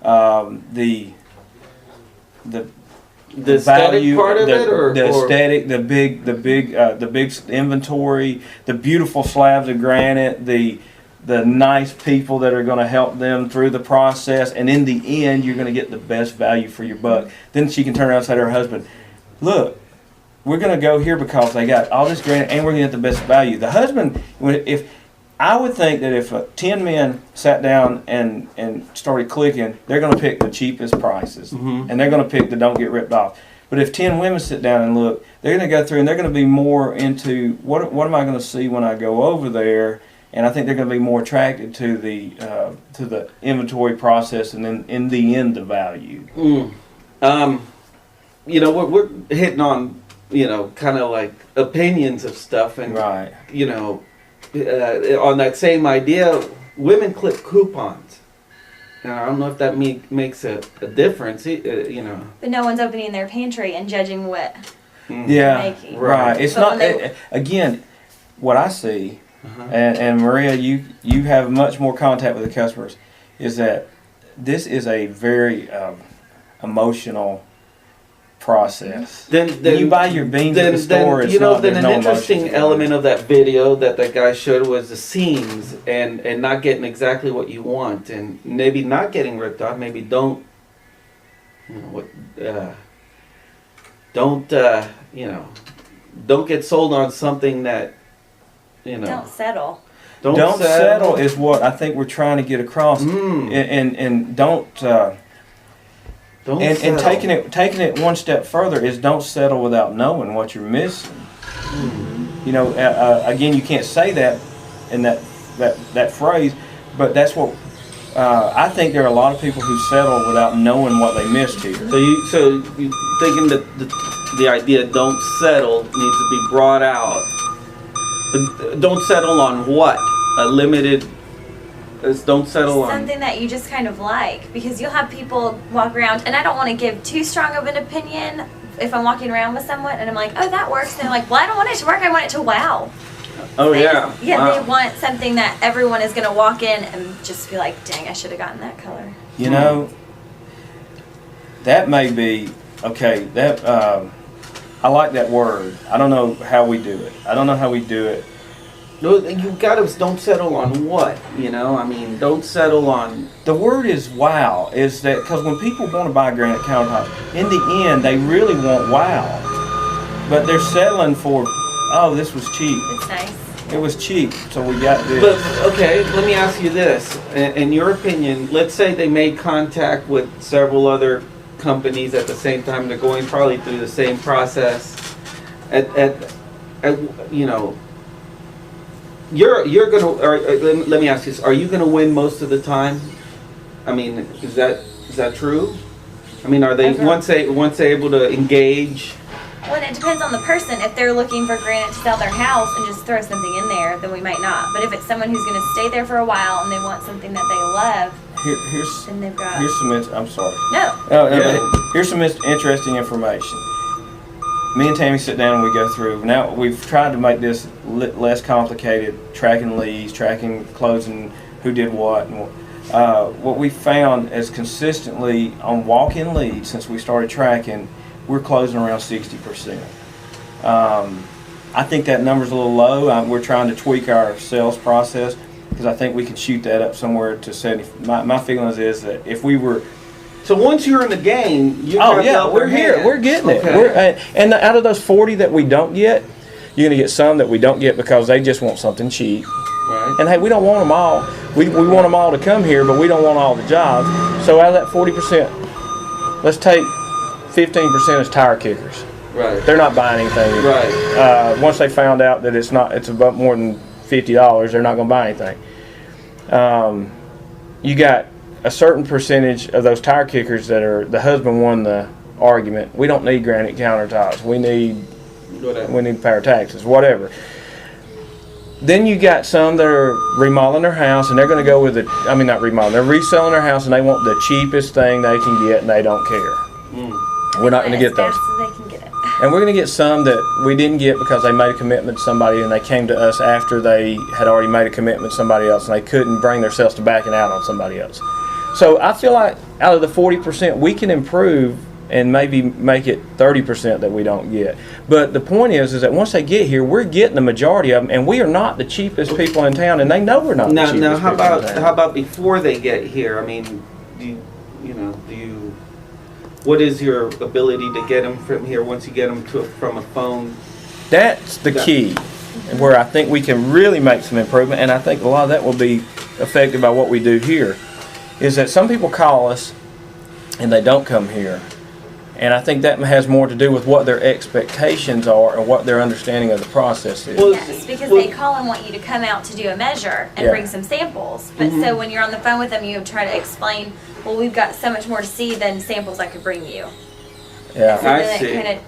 the The aesthetic part of it, or the aesthetic, the big inventory, the beautiful slabs of granite, the nice people that are going to help them through the process, and in the end, you're going to get the best value for your buck. Then she can turn around and say to her husband, "Look, we're going to go here because they got all this granite, and we're going to get the best value." The husband, if I would think that if 10 men sat down and started clicking, they're going to pick the cheapest prices, and they're going to pick the don't get ripped off. But if 10 women sit down and look, they're going to go through and they're going to be more into what am I going to see when I go over there, and I think they're going to be more attracted to the inventory process, and then in the end the value. You know, we're hitting on, you know, kind of like opinions of stuff, and Right. you know. On that same idea, women clip coupons. Now, I don't know if that makes a difference, you know. But no one's opening their pantry and judging what. Yeah, Making. right. It's But not when they- again what I see, and Maria, you have much more contact with the customers, is that this is a very emotional process. Then You buy your beans at the store. It's you know, not, then there's an no interesting emotions element of that video that guy showed was the seams and not getting exactly what you want, and maybe not getting ripped off. Maybe don't, you know, you know, don't get sold on something that, you know, Don't settle. Don't settle is what I think we're trying to get across, and don't. Don't And settle. taking it one step further is don't settle without knowing what you're missing. You know, again, you can't say that in that phrase, but that's what I think. There are a lot of people who settle without knowing what they missed here. So you thinking that the idea "don't settle" needs to be brought out, but don't settle on what? A limited. Don't settle on. Something that you just kind of like, because you'll have people walk around, and I don't want to give too strong of an opinion if I'm walking around with someone and I'm like, oh, that works, and they're like, well, I don't want it to work, I want it to wow. Oh They- yeah. Yeah, Wow. they want something that everyone is going to walk in and just be like, dang, I should have gotten that color. You know, that may be okay. That I like that word. I don't know how we do it. No, you gotta don't settle on what, you know. I mean, don't settle on. The word is wow. Is that because when people want to buy granite countertops, in the end they really want wow, but they're settling for, oh, this was cheap. It's nice. It was cheap, so we got this. But okay, let me ask you this: in your opinion, let's say they made contact with several other companies at the same time. They're going probably through the same process. At you know. You're gonna. Let me ask you this: are you gonna win most of the time? I mean, is that true? I mean, are they Okay. once they able to engage? Well, it depends on the person. If they're looking for granite to sell their house and just throw something in there, then we might not. But if it's someone who's going to stay there for a while and they want something that they love, Here's then they've got. some. I'm sorry. No. Here's some interesting information. Me and Tammy sit down and we go through. Now we've tried to make this less complicated, tracking leads, tracking closing, who did what. And what we found is consistently on walk-in leads since we started tracking, we're closing around 60%. I think that number's a little low. We're trying to tweak our sales process because I think we could shoot that up somewhere to 70. My feeling is that if we were So once you're in the game, you. Oh yeah, we're here. We're getting it. Okay. And out of those 40 that we don't get, you're gonna get some that we don't get because they just want something cheap. Right. And hey, we don't want them all. We want them all to come here, but we don't want all the jobs. So out of that 40%, let's take 15% as tire kickers. Right. They're not buying anything. Right. Once they found out that it's about more than $50, they're not going to buy anything. You got a certain percentage of those tire kickers that are, the husband won the argument. We don't need granite countertops. We need power taxes, whatever. Then you got some that are remodeling their house, and they're going to go with not remodeling, they're reselling their house, and they want the cheapest thing they can get, and they don't care. We're not going to get those. As fast as they can get it. And we're going to get some that we didn't get because they made a commitment to somebody, and they came to us after they had already made a commitment to somebody else, and they couldn't bring themselves to backing out on somebody else. So I feel like out of the 40%, we can improve and maybe make it 30% that we don't get. But the point is that once they get here, we're getting the majority of them, and we are not the cheapest people in town, and they know we're not the cheapest Now, people in town. how about before they get here? I mean, what is your ability to get them from here once you get them from a phone? That's the key, where I think we can really make some improvement, and I think a lot of that will be affected by what we do here, is that some people call us and they don't come here. And I think that has more to do with what their expectations are and what their understanding of the process is. Well, Yes, because they call and want you to come out to do a measure and Yeah. bring some samples. But so when you're on the phone with them, you try to explain, well, we've got so much more to see than samples I could bring you. So Yeah. I then it see. kinda-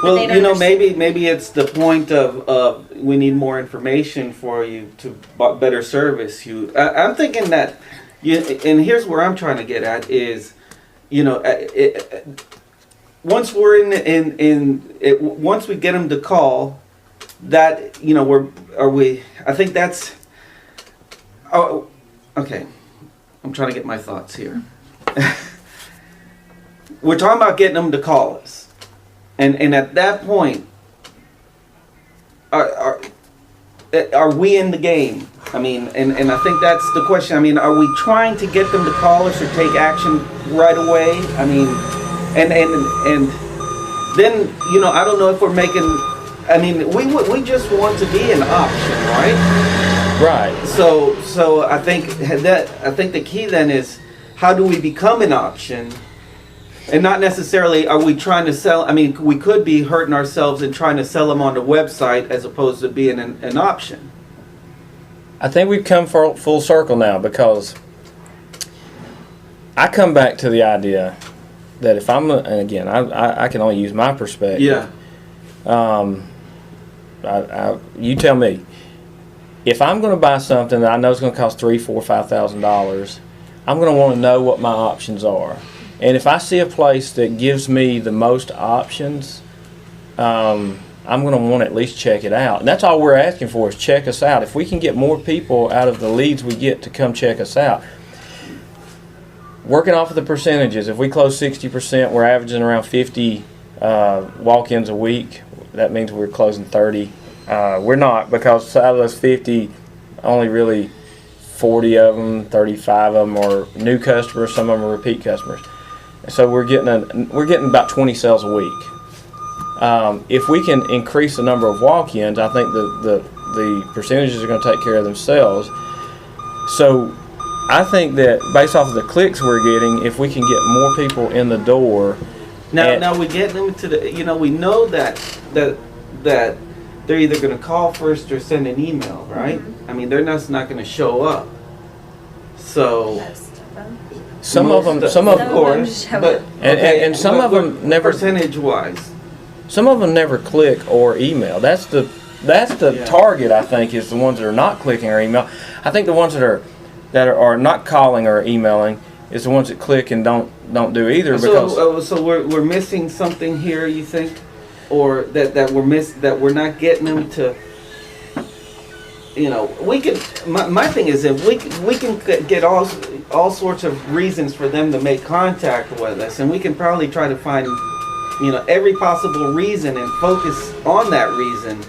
Well, they don't understand. maybe it's the point of we need more information for you to better service you. I'm thinking that, and here's where I'm trying to get at is, once we're once we get them to call, that I think that's. Oh, okay. I'm trying to get my thoughts here. We're talking about getting them to call us. And at that point, are we in the game? I mean, and I think that's the question. I mean, are we trying to get them to call us or take action right away? I mean, and then I don't know if we're making. I mean, we just want to be an option, right? Right. So I think the key then is how do we become an option? And not necessarily are we trying to sell. I mean, we could be hurting ourselves and trying to sell them on the website as opposed to being an option. I think we've come full circle now, because I come back to the idea that if I'm, and again, I can only use my perspective. Yeah. You tell me. If I'm going to buy something that I know is going to cost $3,000, $4,000, $5,000, I'm going to want to know what my options are. And if I see a place that gives me the most options, I'm going to want to at least check it out. And that's all we're asking for, is check us out. If we can get more people out of the leads we get to come check us out, working off of the percentages, if we close 60%, we're averaging around 50 walk-ins a week. That means we're closing 30. We're not, because out of those 50, only really 40 of them, 35 of them are new customers. Some of them are repeat customers. So we're getting about 20 sales a week. If we can increase the number of walk-ins, I think the percentages are going to take care of themselves. So I think that based off of the clicks we're getting, if we can get more people in the door. Now we get them to the. We know that they're either going to call first or send an email, right? I mean, they're not going to show up. So. Most of them. Some of them, of course, show but up. and some of them never. Percentage-wise. Some of them never click or email. That's the Yeah. target, I think, is the ones that are not clicking or email. I think the ones that are not calling or emailing is the ones that click and don't do either. Because So we're missing something here, you think, or that we're not getting them to. We could. My thing is, if we can get all sorts of reasons for them to make contact with us, and we can probably try to find every possible reason and focus on that reason.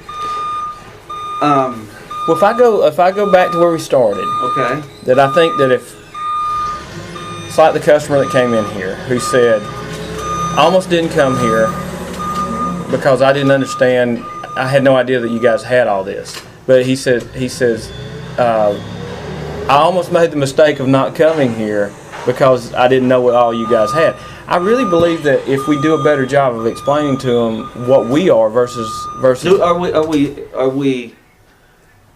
well, if I go back to where we started, Okay. that I think that if it's like the customer that came in here who said, I almost didn't come here because I didn't understand. I had no idea that you guys had all this. But he says, I almost made the mistake of not coming here because I didn't know what all you guys had. I really believe that if we do a better job of explaining to them what we are versus Are we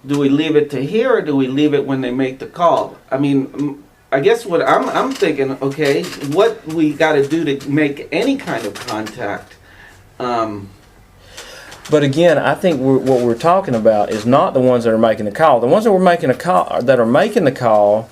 do we leave it to here or do we leave it when they make the call? I mean, I guess what I'm thinking, okay, what we got to do to make any kind of contact. But again, I think what we're talking about is not the ones that are making the call. The ones that are making the call,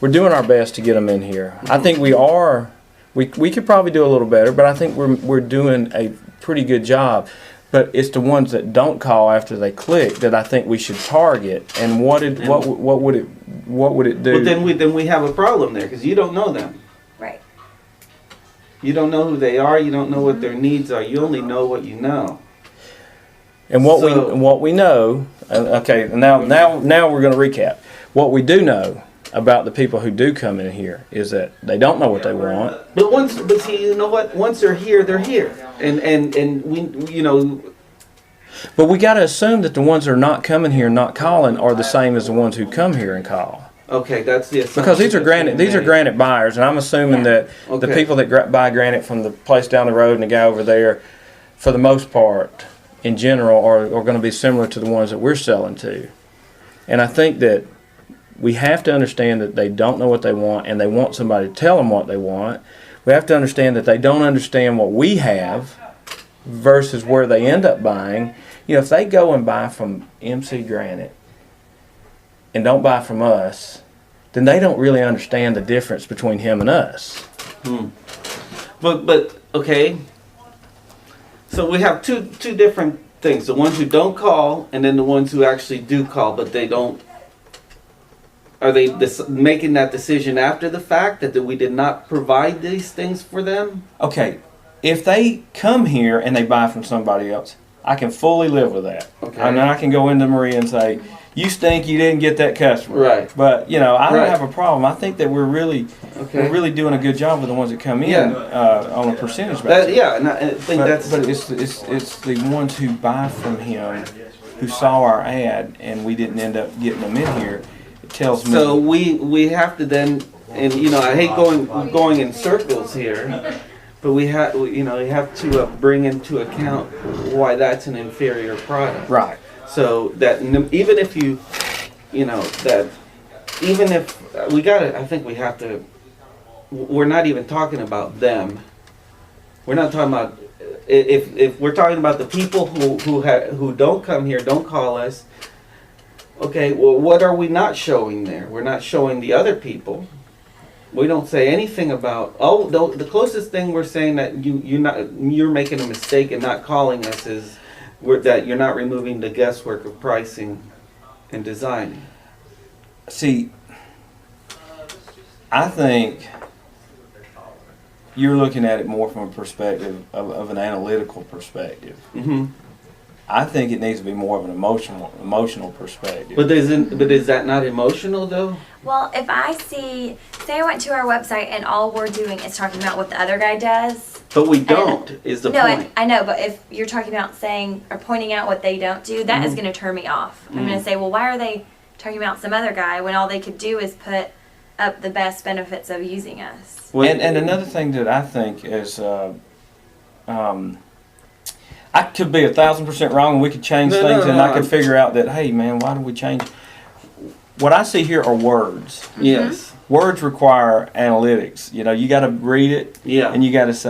we're doing our best to get them in here. I think we are. We could probably do a little better, but I think we're doing a pretty good job. But it's the ones that don't call after they click that I think we should target. And what would it do? Well, then we have a problem there because you don't know them. Right. You don't know who they are. You don't know what their needs are. You only know what you know. And what we know. Okay, now we're going to recap. What we do know about the people who do come in here is that they don't know what they want. But see, you know what? Once they're here, and we, you know. But we got to assume that the ones that are not coming here, not calling, are the same as the ones who come here and call. Okay, that's the assumption. Because these are granite buyers, and I'm assuming that the people that buy granite from the place down the road and the guy over there, for the most part, in general, are going to be similar to the ones that we're selling to. And I think that we have to understand that they don't know what they want, and they want somebody to tell them what they want. We have to understand that they don't understand what we have versus where they end up buying. You know, if they go and buy from MC Granite and don't buy from us, then they don't really understand the difference between him and us. But okay. So we have two different things: the ones who don't call, and then the ones who actually do call, but they don't. Are they making that decision after the fact that we did not provide these things for them? Okay, if they come here and they buy from somebody else, I can fully live with that. Okay. And then I can go into Maria and say, "You stink. You didn't get that customer." Right. But you know, I don't Right. have a problem. I think that we're really doing a good job with the ones that come in on a percentage basis. And I think But it's the ones who buy from him, who saw our ad, and we didn't end up getting them in here. It tells me. So we have to then, and you know, I hate going in circles here, but we have to bring into account why that's an inferior product. Right. So that even if I think we have to. We're not even talking about them. We're not talking about if we're talking about the people who don't come here, don't call us. Okay, well, what are we not showing there? We're not showing the other people. We don't say anything about. The closest thing we're saying that you're making a mistake and not calling us is that you're not removing the guesswork of pricing and designing. See, I think you're looking at it more from a perspective of an analytical perspective. Mm-hmm. I think it needs to be more of an emotional perspective. But is that not emotional though? Well, if I say I went to our website and all we're doing is talking about what the other guy does. But we don't, is the point. I know, but if you're talking about saying or pointing out what they don't do, that is going to turn me off. I'm going to say, well, why are they talking about some other guy when all they could do is put up the best benefits of using us? Well, and another thing that I think is, I could be 1,000% wrong, and we could change things, and I could figure out that, hey, man, why did we change? What I see here are words. Yes. Words require analytics. You know, you got to read it, and you got to say,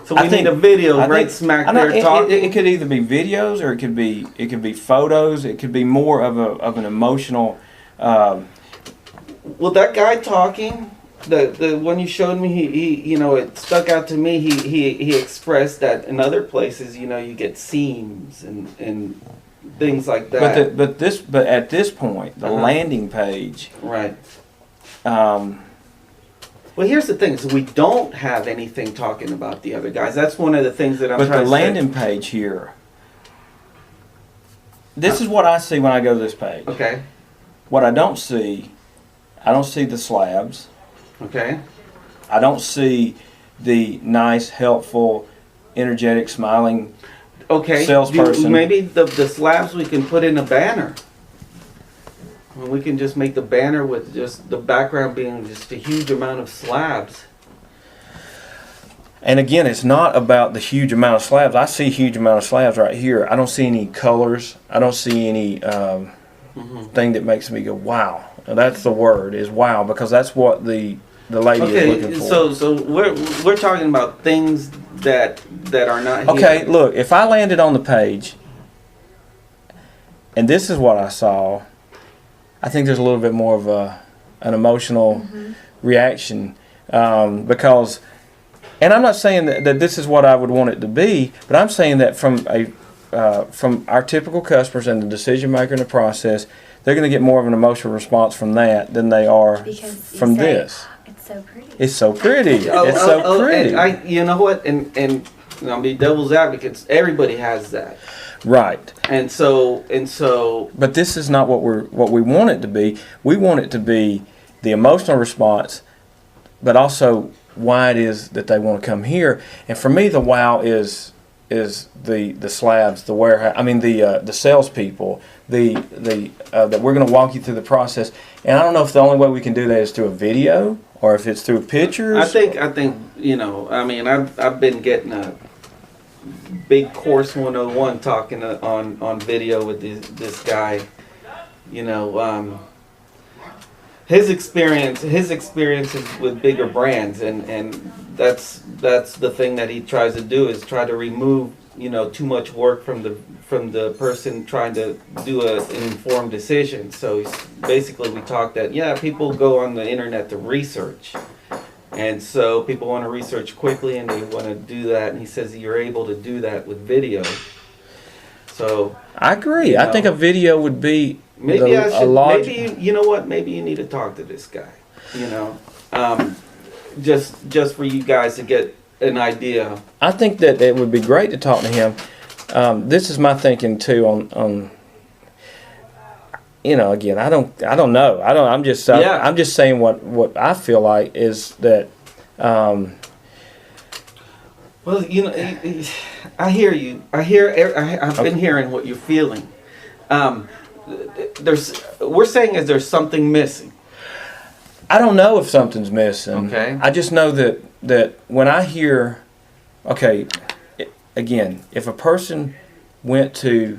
So we need a video right smack there talking. It could either be videos, or it could be photos. It could be more of an emotional. Well, that guy talking, the one you showed me, he it stuck out to me. He expressed that in other places, you get seams and things like that. But at this point, the landing page, right. Well, here's the thing: so we don't have anything talking about the other guys. That's one of the things that I'm trying to say. But the landing page here, this is what I see when I go to this page. Okay. What I don't see the slabs. Okay. I don't see the nice, helpful, energetic, smiling salesperson. Maybe the slabs we can put in a banner. We can just make the banner with just the background being just a huge amount of slabs. And again, it's not about the huge amount of slabs. I see a huge amount of slabs right here. I don't see any colors. I don't see any thing that makes me go, wow. And that's the word, is wow, because that's what the lady is looking Okay, for. so we're talking about things that are not here. Okay, look, if I landed on the page and this is what I saw, I think there's a little bit more of an emotional reaction because, and I'm not saying that this is what I would want it to be, but I'm saying that from our typical customers and the decision maker in the process, they're going to get more of an emotional response from that than they are Because you from say, this. It's so pretty. It's so pretty. It's so pretty. And you know what? And I'll be devil's advocates. Everybody has that, Right. and so But this is not what we want it to be. We want it to be the emotional response, but also why it is that they want to come here. And for me, the wow is the slabs, the warehouse. I mean the salespeople. That we're going to walk you through the process. And I don't know if the only way we can do that is through a video or if it's through pictures. I think I mean I've been getting a big course 101 talking on video with this guy. His experiences with bigger brands, and that's the thing that he tries to do, is try to remove too much work from the person trying to do an informed decision. So basically we talked that people go on the internet to research, and so people want to research quickly and they want to do that, and he says you're able to do that with video. So I agree. I think a video would be maybe maybe you know what, maybe you need to talk to this guy, just for you guys to get an idea. I think that it would be great to talk to him. This is my thinking too on again, I don't know. I'm just saying what I feel like is that well, I hear you. I've been hearing what you're feeling. We're saying is there's something missing. I don't know if something's missing. Okay. I just know that when I hear, again, if a person went to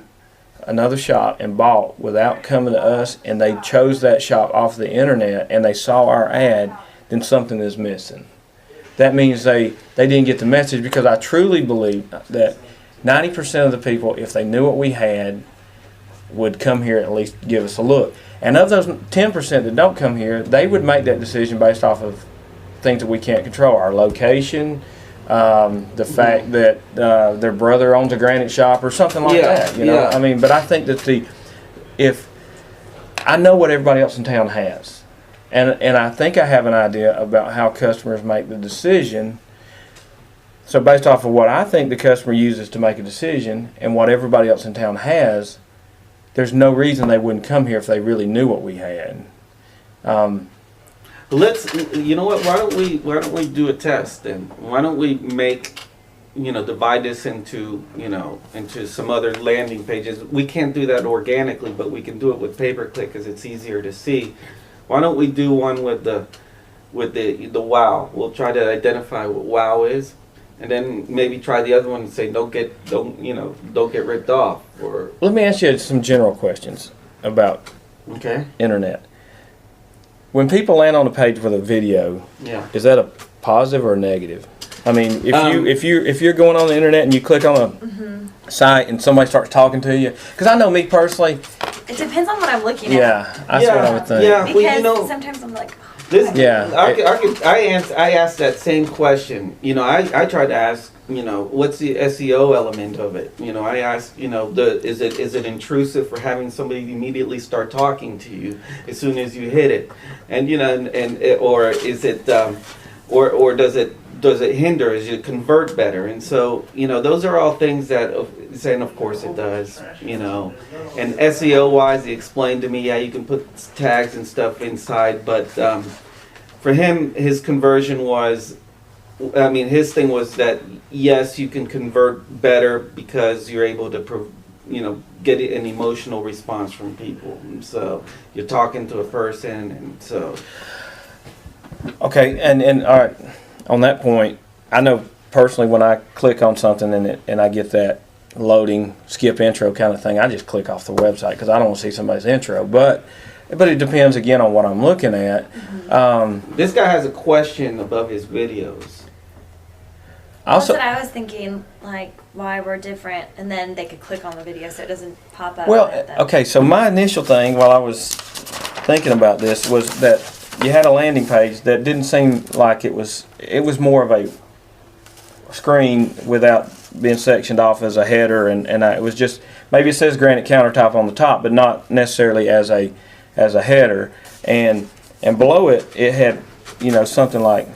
another shop and bought without coming to us, and they chose that shop off the internet and they saw our ad, then something is missing. That means they didn't get the message, because I truly believe that 90% of the people, if they knew what we had, would come here and at least give us a look. And of those 10% that don't come here, they would make that decision based off of things that we can't control. Our location, the fact that their brother owns a granite shop or something like that. I mean, but I think that if I know what everybody else in town has, and I think I have an idea about how customers make the decision. So based off of what I think the customer uses to make a decision and what everybody else in town has, there's no reason they wouldn't come here if they really knew what we had. You know what? Why don't we do a test then? Why don't we divide this into some other landing pages? We can't do that organically, but we can do it with pay-per-click because it's easier to see. Why don't we do one with the wow? We'll try to identify what wow is, and then maybe try the other one and say don't get ripped off. Or let me ask you some general questions about internet. When people land on a page with a video, is that a positive or a negative? I mean, if you're going on the internet and you click on a site and somebody starts talking to you, because I know me personally, it depends on what I'm looking at. Yeah, that's what I would think. Yeah, because sometimes I'm like, I asked that same question. I tried to ask, what's the SEO element of it? I asked, is it intrusive for having somebody immediately start talking to you as soon as you hit it, and or is it, or does it hinder as you convert better? And so those are all things that, saying of course it does, and SEO wise, he explained to me, you can put tags and stuff inside, but for him, his conversion was, his thing was that yes, you can convert better because you're able to get an emotional response from people. And so you're talking to a person, and so okay, and all right. On that point, I know personally when I click on something and I get that loading, skip intro kind of thing, I just click off the website because I don't want to see somebody's intro. But it depends again on what I'm looking at. This guy has a question above his videos. That's Also, what I was thinking, like why we're different, and then they could click on the video so it doesn't pop up. well, at them. okay. So my initial thing while I was thinking about this was that you had a landing page that didn't seem like it was. It was more of a screen without being sectioned off as a header, and it was just maybe it says granite countertop on the top, but not necessarily as a header, and below it had something like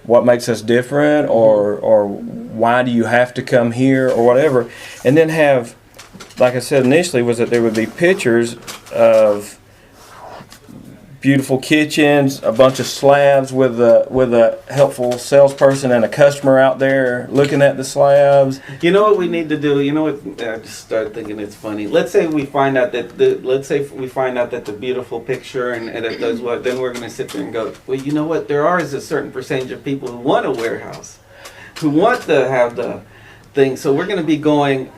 what makes us different, or why do you have to come here, or whatever, and then have, like I said initially, was that there would be pictures of beautiful kitchens, a bunch of slabs with a helpful salesperson and a customer out there looking at the slabs. You know what we need to do? You know what? I just started thinking it's funny. Let's say we find out that the beautiful picture and it does what. Then we're going to sit there and go, well, you know what? There is a certain percentage of people who want a warehouse, who want to have the thing. So we're going to be going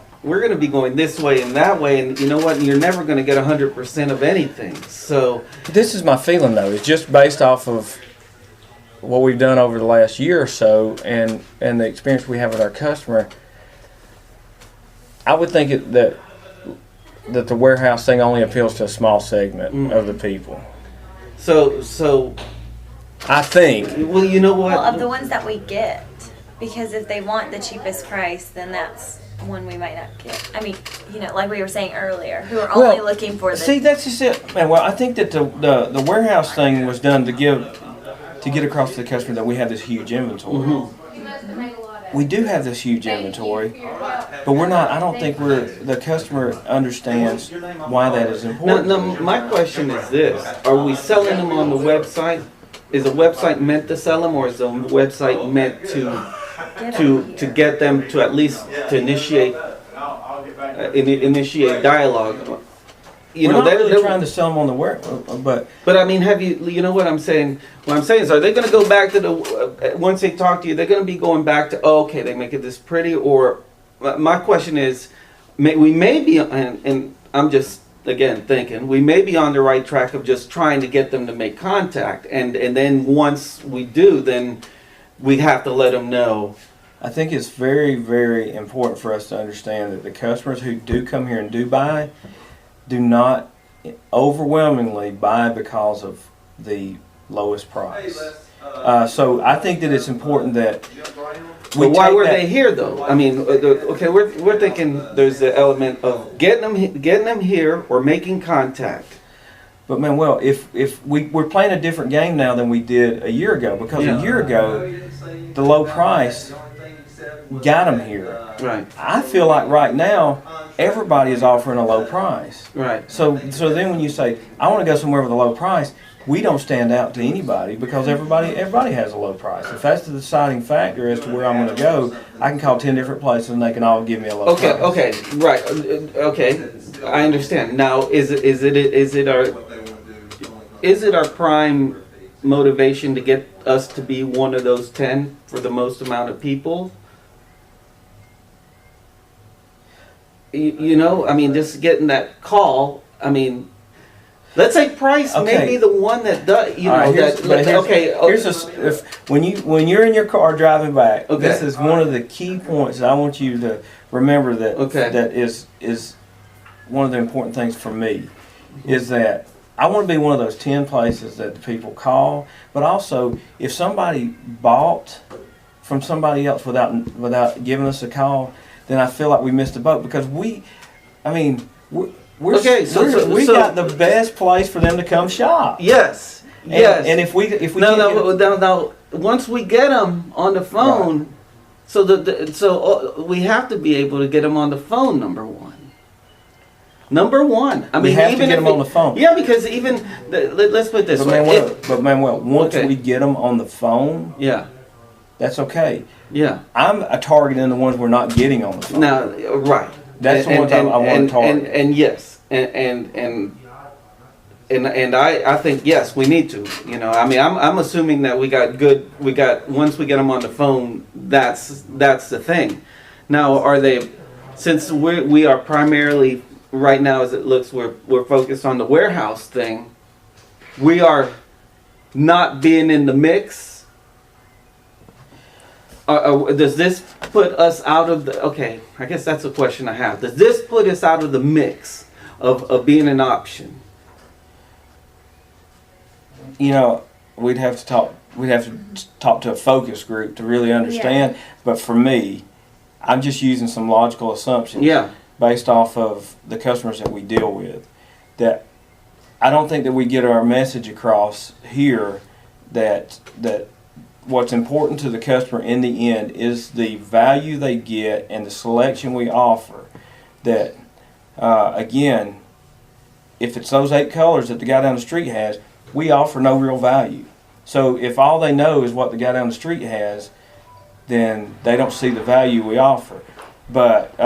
this way and that way, and you know what? You're never going to get 100% of anything. So This is my feeling though. It's just based off of what we've done over the last year or so, and the experience we have with our customer. I would think that the warehouse thing only appeals to a small segment of the people. So I think. well, you know what? Well, of the ones that we get, because if they want the cheapest price, then that's one we might not get. I mean, like we were saying earlier, who are only looking for the. See, that's just it, man. Well, I think that the warehouse thing was done to get across to the customer that we have this huge inventory. We do have this huge inventory, but we're not. I don't think the customer understands why that is important. Now, my question is this: are we selling them on the website? Is the website meant to sell them, or is the website meant to get them to at least to initiate dialogue? We're not really trying to sell them on the web, But I mean, have you know what I'm saying? What I'm saying is, are they going to go back to the once they talk to you? They're going to be going back to okay, they make it this pretty. Or my question is, we may be, and I'm just again thinking we may be on the right track of just trying to get them to make contact, and then once we do, then we have to let them know. I think it's very, very important for us to understand that the customers who do come here and do buy do not overwhelmingly buy because of the lowest price. So I think that it's important that we. But why were they here though? I mean, okay, we're thinking there's the element of getting them here or making contact. But Manuel, if we're playing a different game now than we did a year ago, because a year ago the low price got them here. Right. I feel like right now everybody is offering a low price. Right. So then when you say I want to go somewhere with a low price, we don't stand out to anybody because everybody has a low price. If that's the deciding factor as to where I'm going to go, I can call 10 different places and they can all give me a low price. Okay, right. Okay, I understand. Now, is it our prime motivation to get us to be one of those 10 for the most amount of people? I mean, just getting that call. I mean, let's say price may be the one that does. When you're in your car driving back, this is one of the key points that I want you to remember that is one of the important things for me is that I want to be one of those 10 places that the people call. But also, if somebody bought from somebody else without giving us a call, then I feel like we missed the boat because we got the best place for them to come shop. Yes. And if we now once we get them on the phone, right. So we have to be able to get them on the phone. Number one. I mean, we have to get them on the phone. Yeah, because let's put it this way. But Manuel, once we get them on the phone, yeah, that's okay. Yeah, I'm targeting the ones we're not getting on the phone. Now, right. That's the ones I want to target. And yes, and and I think yes, we need to. You know, I mean, I'm assuming that we got once we get them on the phone, that's the thing. Now, are they? Since we are primarily right now, as it looks, we're focused on the warehouse thing. We are not being in the mix. Does this put us out of the? Okay, I guess that's a question I have. Does this put us out of the mix of being an option? You know, we'd have to talk to a focus group to really understand. Yeah. But for me, I'm just using some logical assumptions. Yeah. Based off of the customers that we deal with. That I don't think that we get our message across here that what's important to the customer in the end is the value they get and the selection we offer. That again, if it's those 8 colors that the guy down the street has, we offer no real value. So if all they know is what the guy down the street has, then they don't see the value we offer. But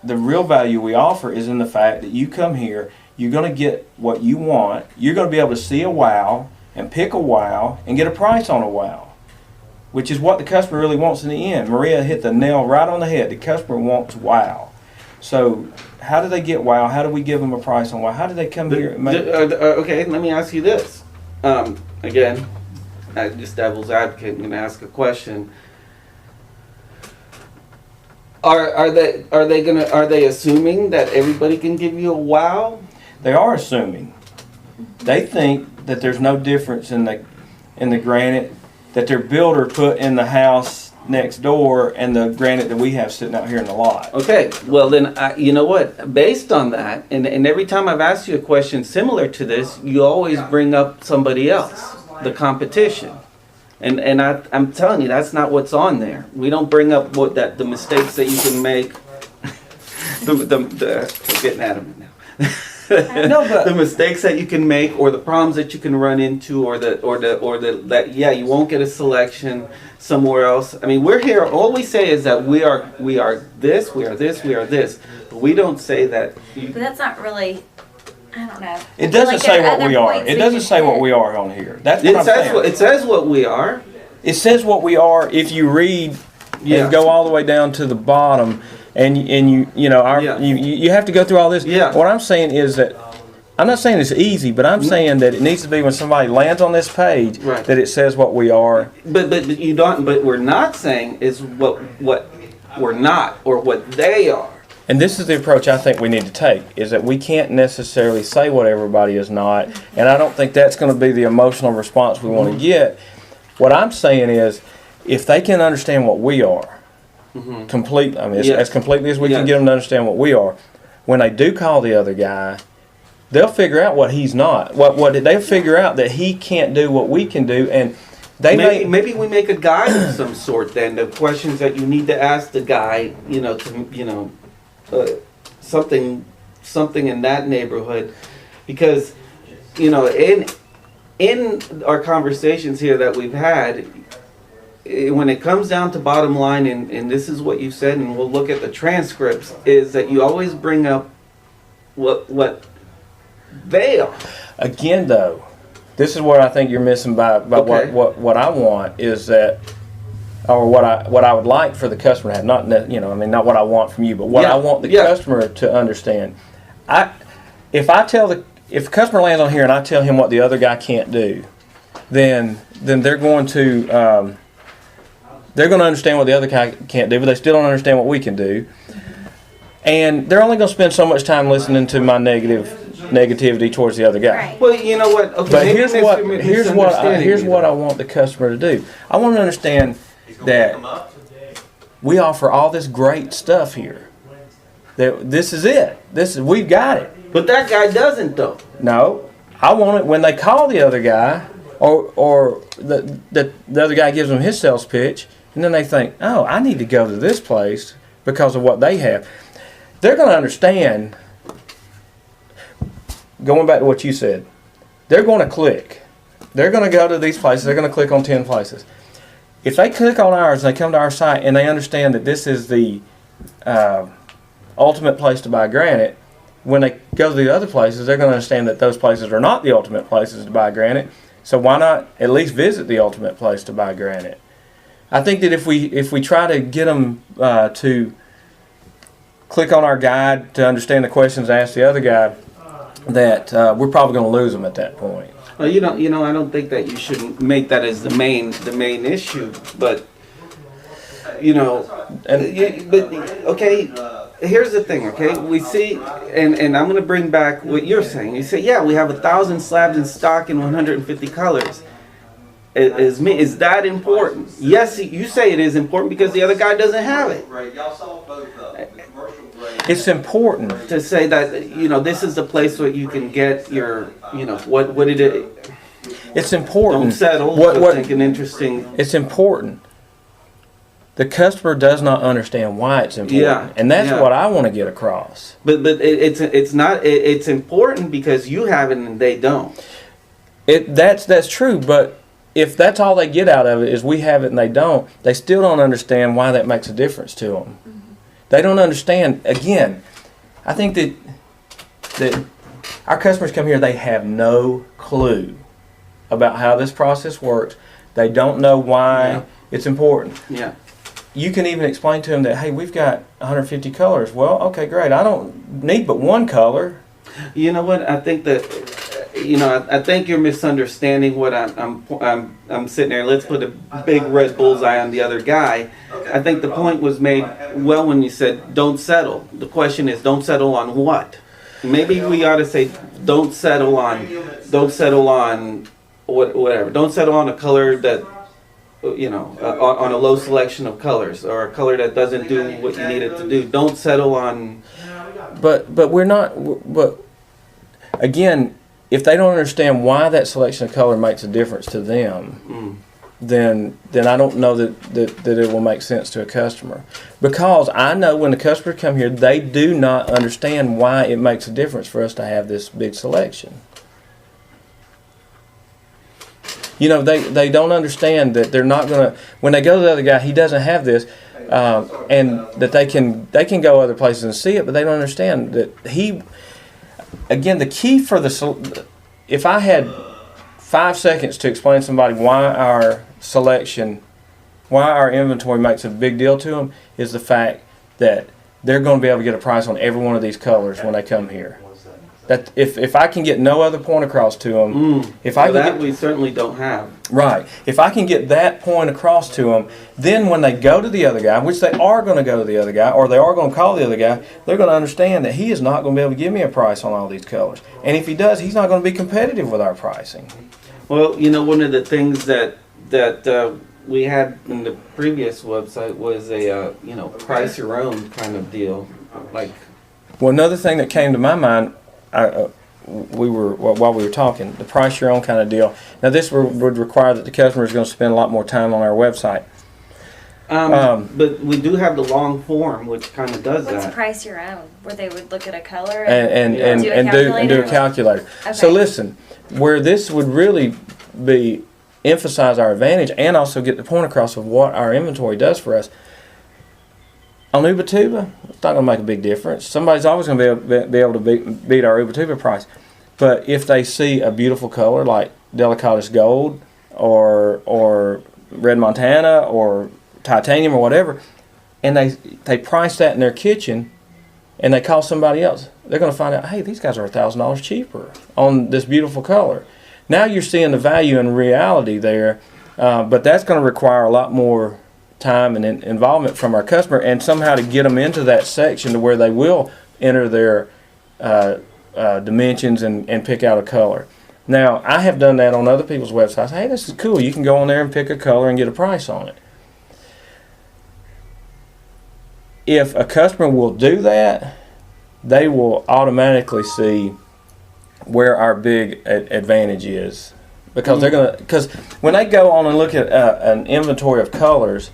the real value we offer is in the fact that you come here, you're going to get what you want, you're going to be able to see a wow and pick a wow and get a price on a wow, which is what the customer really wants in the end. Maria hit the nail right on the head. The customer wants wow. So how do they get wow? How do we give them a price on wow? How do they come here and make... Okay, let me ask you this. Again, just devil's advocate, I'm going to ask a question. Are they assuming that everybody can give you a wow? They are assuming. They think that there's no difference in the granite that their builder put in the house next door and the granite that we have sitting out here in the lot. Okay, well then, you know what? Based on that, and every time I've asked you a question similar to this, you always bring up somebody else, the competition. And I'm telling you, that's not what's on there. We don't bring up the mistakes that you can make. We're getting at them now. No, but the mistakes that you can make, or the problems that you can run into, or that you won't get a selection somewhere else. I mean, we're here. All we say is that we are this, we are this, we are this. But we don't say that. But that's not really. I don't know. it doesn't Like, say there are what we other are. points It we doesn't could say what hit. we are on here. That's what I'm saying. It says what we are. It says what we are if you read Yeah. and go all the way down to the bottom, and you know Yeah. you have to go through all this. Yeah. What I'm saying is that I'm not saying it's easy, but I'm saying that it needs to be when somebody lands on this page Right. that it says what we are. But you don't. But we're not saying is what we're not, or what they are. And this is the approach I think we need to take, is that we can't necessarily say what everybody is not, and I don't think that's going to be the emotional response we want to get. What I'm saying is, if they can understand what we are, completely, I mean, Yes. as completely as we Yes. can get them to understand what we are, when they do call the other guy, they'll figure out what he's not. They'll figure out that he can't do what we can do, and they Maybe we make a guide of some sort. Then the questions that you need to ask the guy, something in that neighborhood, because in our conversations here that we've had, when it comes down to bottom line, and this is what you said, and we'll look at the transcripts, is that you always bring up what they are. Again, though, this is what I think you're missing by Okay. what I want is that, or what I would like for the customer to have, not what I want from you, but what Yeah. I want the Yeah. customer to understand. If the customer lands on here and I tell him what the other guy can't do, then they're going to understand what the other guy can't do, but they still don't understand what we can do. And they're only going to spend so much time listening to my negativity towards the other guy. Right. Well, you know what? Okay, But maybe here's what I want the customer to do. I want to understand that we offer all this great stuff here. That this is it. We've got it. But that guy doesn't, though. No, I want it when they call the other guy, or the other guy gives them his sales pitch, and then they think, oh, I need to go to this place because of what they have. They're going to understand. Going back to what you said, they're going to click. They're going to go to these places. They're going to click on 10 places. If they click on ours and they come to our site and they understand that this is the ultimate place to buy granite, when they go to the other places, they're going to understand that those places are not the ultimate places to buy granite. So why not at least visit the ultimate place to buy granite? I think that if we try to get them to click on our guide to understand the questions asked the other guy, that we're probably going to lose them at that point. Well, I don't think that you should make that as the main issue, but okay. Here's the thing, okay? We see, and I'm going to bring back what you're saying. You say, yeah, we have 1,000 slabs in stock in 150 colors. Is that important? Yes, you say it is important because the other guy doesn't have it. Right, y'all saw both of them. The commercial grade. It's important To say that, this is the place where you can get your, what did it, It's important. don't settle. What- I think an interesting, It's important. The customer does not understand why it's important, Yeah, and that's yeah. what I want to get across. but it's important because you have it and they don't. That's true, but if that's all they get out of it is we have it and they don't, they still don't understand why that makes a difference to them. They don't understand. Again, I think that our customers come here, they have no clue about how this process works. They don't know why Yeah. it's important. Yeah. You can even explain to them that, hey, we've got 150 colors. Well, okay, great. I don't need but one color. You know what? I think that I think you're misunderstanding what I'm sitting there. Let's put a big red bullseye on the other guy. I think the point was made well when you said don't settle. The question is don't settle on what? Maybe we ought to say don't settle on whatever. Don't settle on a color that on a low selection of colors or a color that doesn't do what you need it to do. Don't settle on. But we're not. But again, if they don't understand why that selection of color makes a difference to them, then I don't know that it will make sense to a customer. Because I know when the customers come here, they do not understand why it makes a difference for us to have this big selection. They don't understand that they're not going to, when they go to the other guy, he doesn't have this, and that they can go other places and see it, but they don't understand that again, the key for if I had 5 seconds to explain to somebody why our inventory makes a big deal to them, is the fact that they're going to be able to get a price on every one of these colors when they come here. That if I can get no other point across to them, We certainly don't have. Right. If I can get that point across to them, then when they go to the other guy, which they are going to go to the other guy, or they are going to call the other guy, they're going to understand that he is not going to be able to give me a price on all these colors. And if he does, he's not going to be competitive with our pricing. Well, one of the things that we had in the previous website was a price your own kind of deal. Well, another thing that came to my mind, while we were talking, the price your own kind of deal. Now, this would require that the customer is going to spend a lot more time on our website. But we do have the long form, which kind of does What's that. price your own? Where they would look at a color And do a calculator. Okay. So listen, where this would really be emphasize our advantage and also get the point across of what our inventory does for us. On Ubatuba, it's not going to make a big difference. Somebody's always going to be able to beat our Ubatuba price. But if they see a beautiful color like Delicatus Gold or Red Montana or Titanium or whatever, and they price that in their kitchen and they call somebody else, they're going to find out, hey, these guys are $1,000 cheaper on this beautiful color. Now you're seeing the value and reality there, but that's going to require a lot more time and involvement from our customer, and somehow to get them into that section to where they will enter their dimensions and pick out a color. Now, I have done that on other people's websites. Hey, this is cool. You can go on there and pick a color and get a price on it. If a customer will do that, they will automatically see where our big advantage is. Because because when they go on and look at an inventory of colors,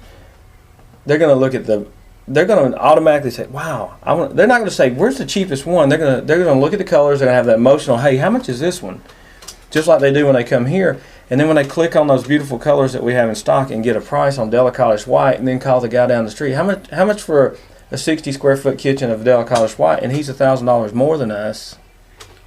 they're going to automatically say, wow. They're not going to say, where's the cheapest one? They're going to look at the colors. They're going to have that emotional, hey, how much is this one? Just like they do when they come here. And then when they click on those beautiful colors that we have in stock and get a price on Delicatus White, and then call the guy down the street, how much for a 60 square foot kitchen of Vidal College White, and he's $1,000 more than us.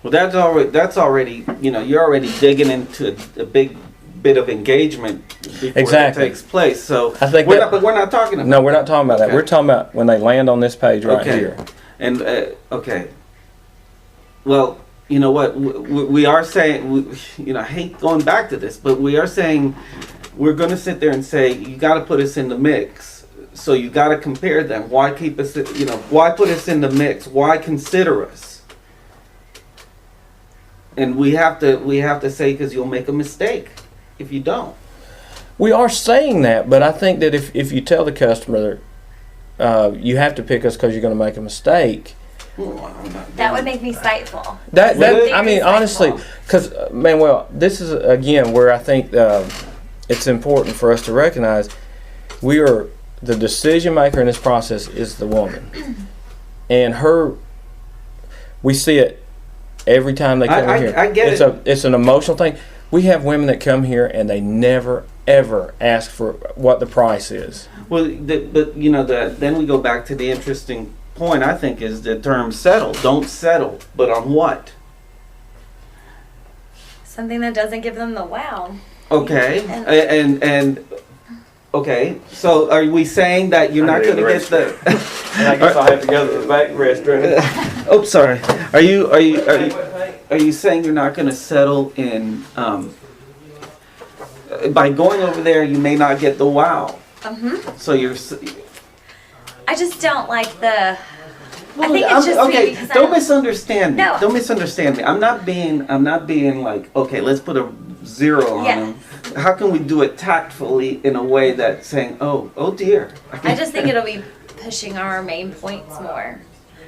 Well, that's already you're already digging into a big bit of engagement before Exactly. it takes place. So I think we're that- not, but we're not talking about No, we're not talking about that. Okay. We're talking about when they land on this page right Okay. here. And okay, well, you know what we are saying. I hate going back to this, but we are saying we're going to sit there and say you got to put us in the mix. So you got to compare them. Why keep us? Why put us in the mix? Why consider us? And we have to say because you'll make a mistake if you don't. We are saying that, but I think that if you tell the customer that you have to pick us because you're going to make a mistake, That would make me spiteful. that Really? I mean, honestly, because Manuel, this is again where I think it's important for us to recognize the decision maker in this process is the woman, and we see it every time they come in here. I get it. It's an emotional thing. We have women that come here and they never ever ask for what the price is. Well, then we go back to the interesting point. I think is the term settle. Don't settle, but on what? Something that doesn't give them the wow. Okay, And- and okay. So are we saying that you're not going to get the? And I guess I'll have to go to the back restroom. Oh, sorry. Are you saying you're not going to settle in? By going over there, you may not get the wow. So I just don't like the. I think it's just okay. me because Don't misunderstand me. No. Don't misunderstand me. I'm not being like, okay, let's put a 0 on Yeah. them. How can we do it tactfully in a way that's saying, oh dear. I just think it'll be pushing our main points more.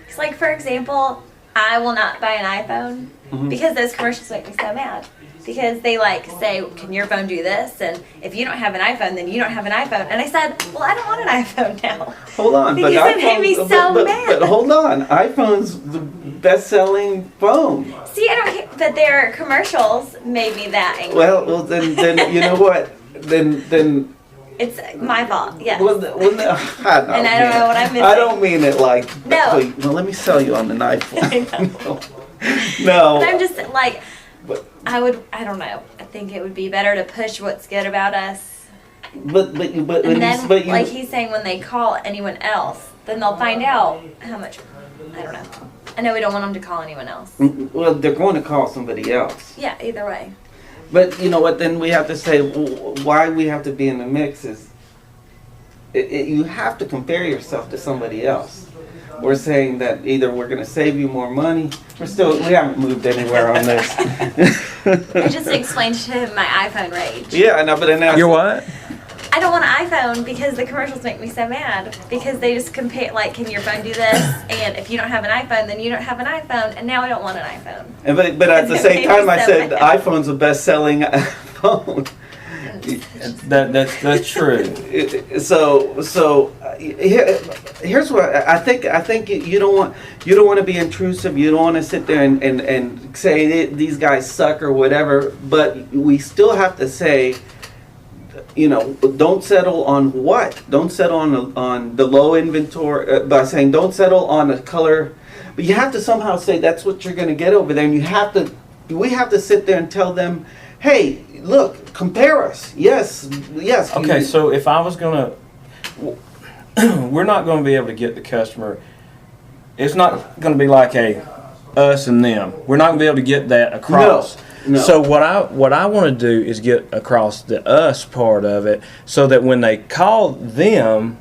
It's like, for example, I will not buy an iPhone because those commercials make me so mad. Because they say, can your phone do this? And if you don't have an iPhone, then you don't have an iPhone. And I said, well, I don't want an iPhone now. Hold on, Because it made me so mad. But hold on, iPhone's the best-selling phone. See, I don't care that their commercials made me that angry. Well, then you know what? Then It's my fault, yes. I don't And I don't know what I'm missing. I don't mean it like. No. Well, let me sell you on an iPhone. I know. No. But I'm just like, But- I don't know. I think it would be better to push what's good about us. But And then, like he's saying, when they call anyone else, then they'll find out how much. I don't know. I know we don't want them to call anyone else. well, they're going to call somebody else. Yeah, either way. But you know what? Then we have to say why we have to be in the mix is you have to compare yourself to somebody else. We're saying that either we're going to save you more money. We haven't moved anywhere on this. I just explained to him my iPhone rage. Yeah, I know, but then You're what? I don't want an iPhone because the commercials make me so mad. Because they just compare, like, can your phone do this? And if you don't have an iPhone, then you don't have an iPhone. And now I don't want an iPhone. And but at the It same made time, me I so said mad. iPhone's the best-selling phone. That's true. So here's what I think you don't want to be intrusive. You don't want to sit there and say these guys suck or whatever. But we still have to say, don't settle on what? Don't settle on the low inventory by saying don't settle on the color. But you have to somehow say that's what you're going to get over there, and we have to sit there and tell them, hey, look, compare us. Yes. Okay, so if I was gonna, we're not going to be able to get the customer. It's not going to be like a us and them. We're not going to be able to get that across. No. So what I want to do is get across the us part of it, so that when they call them,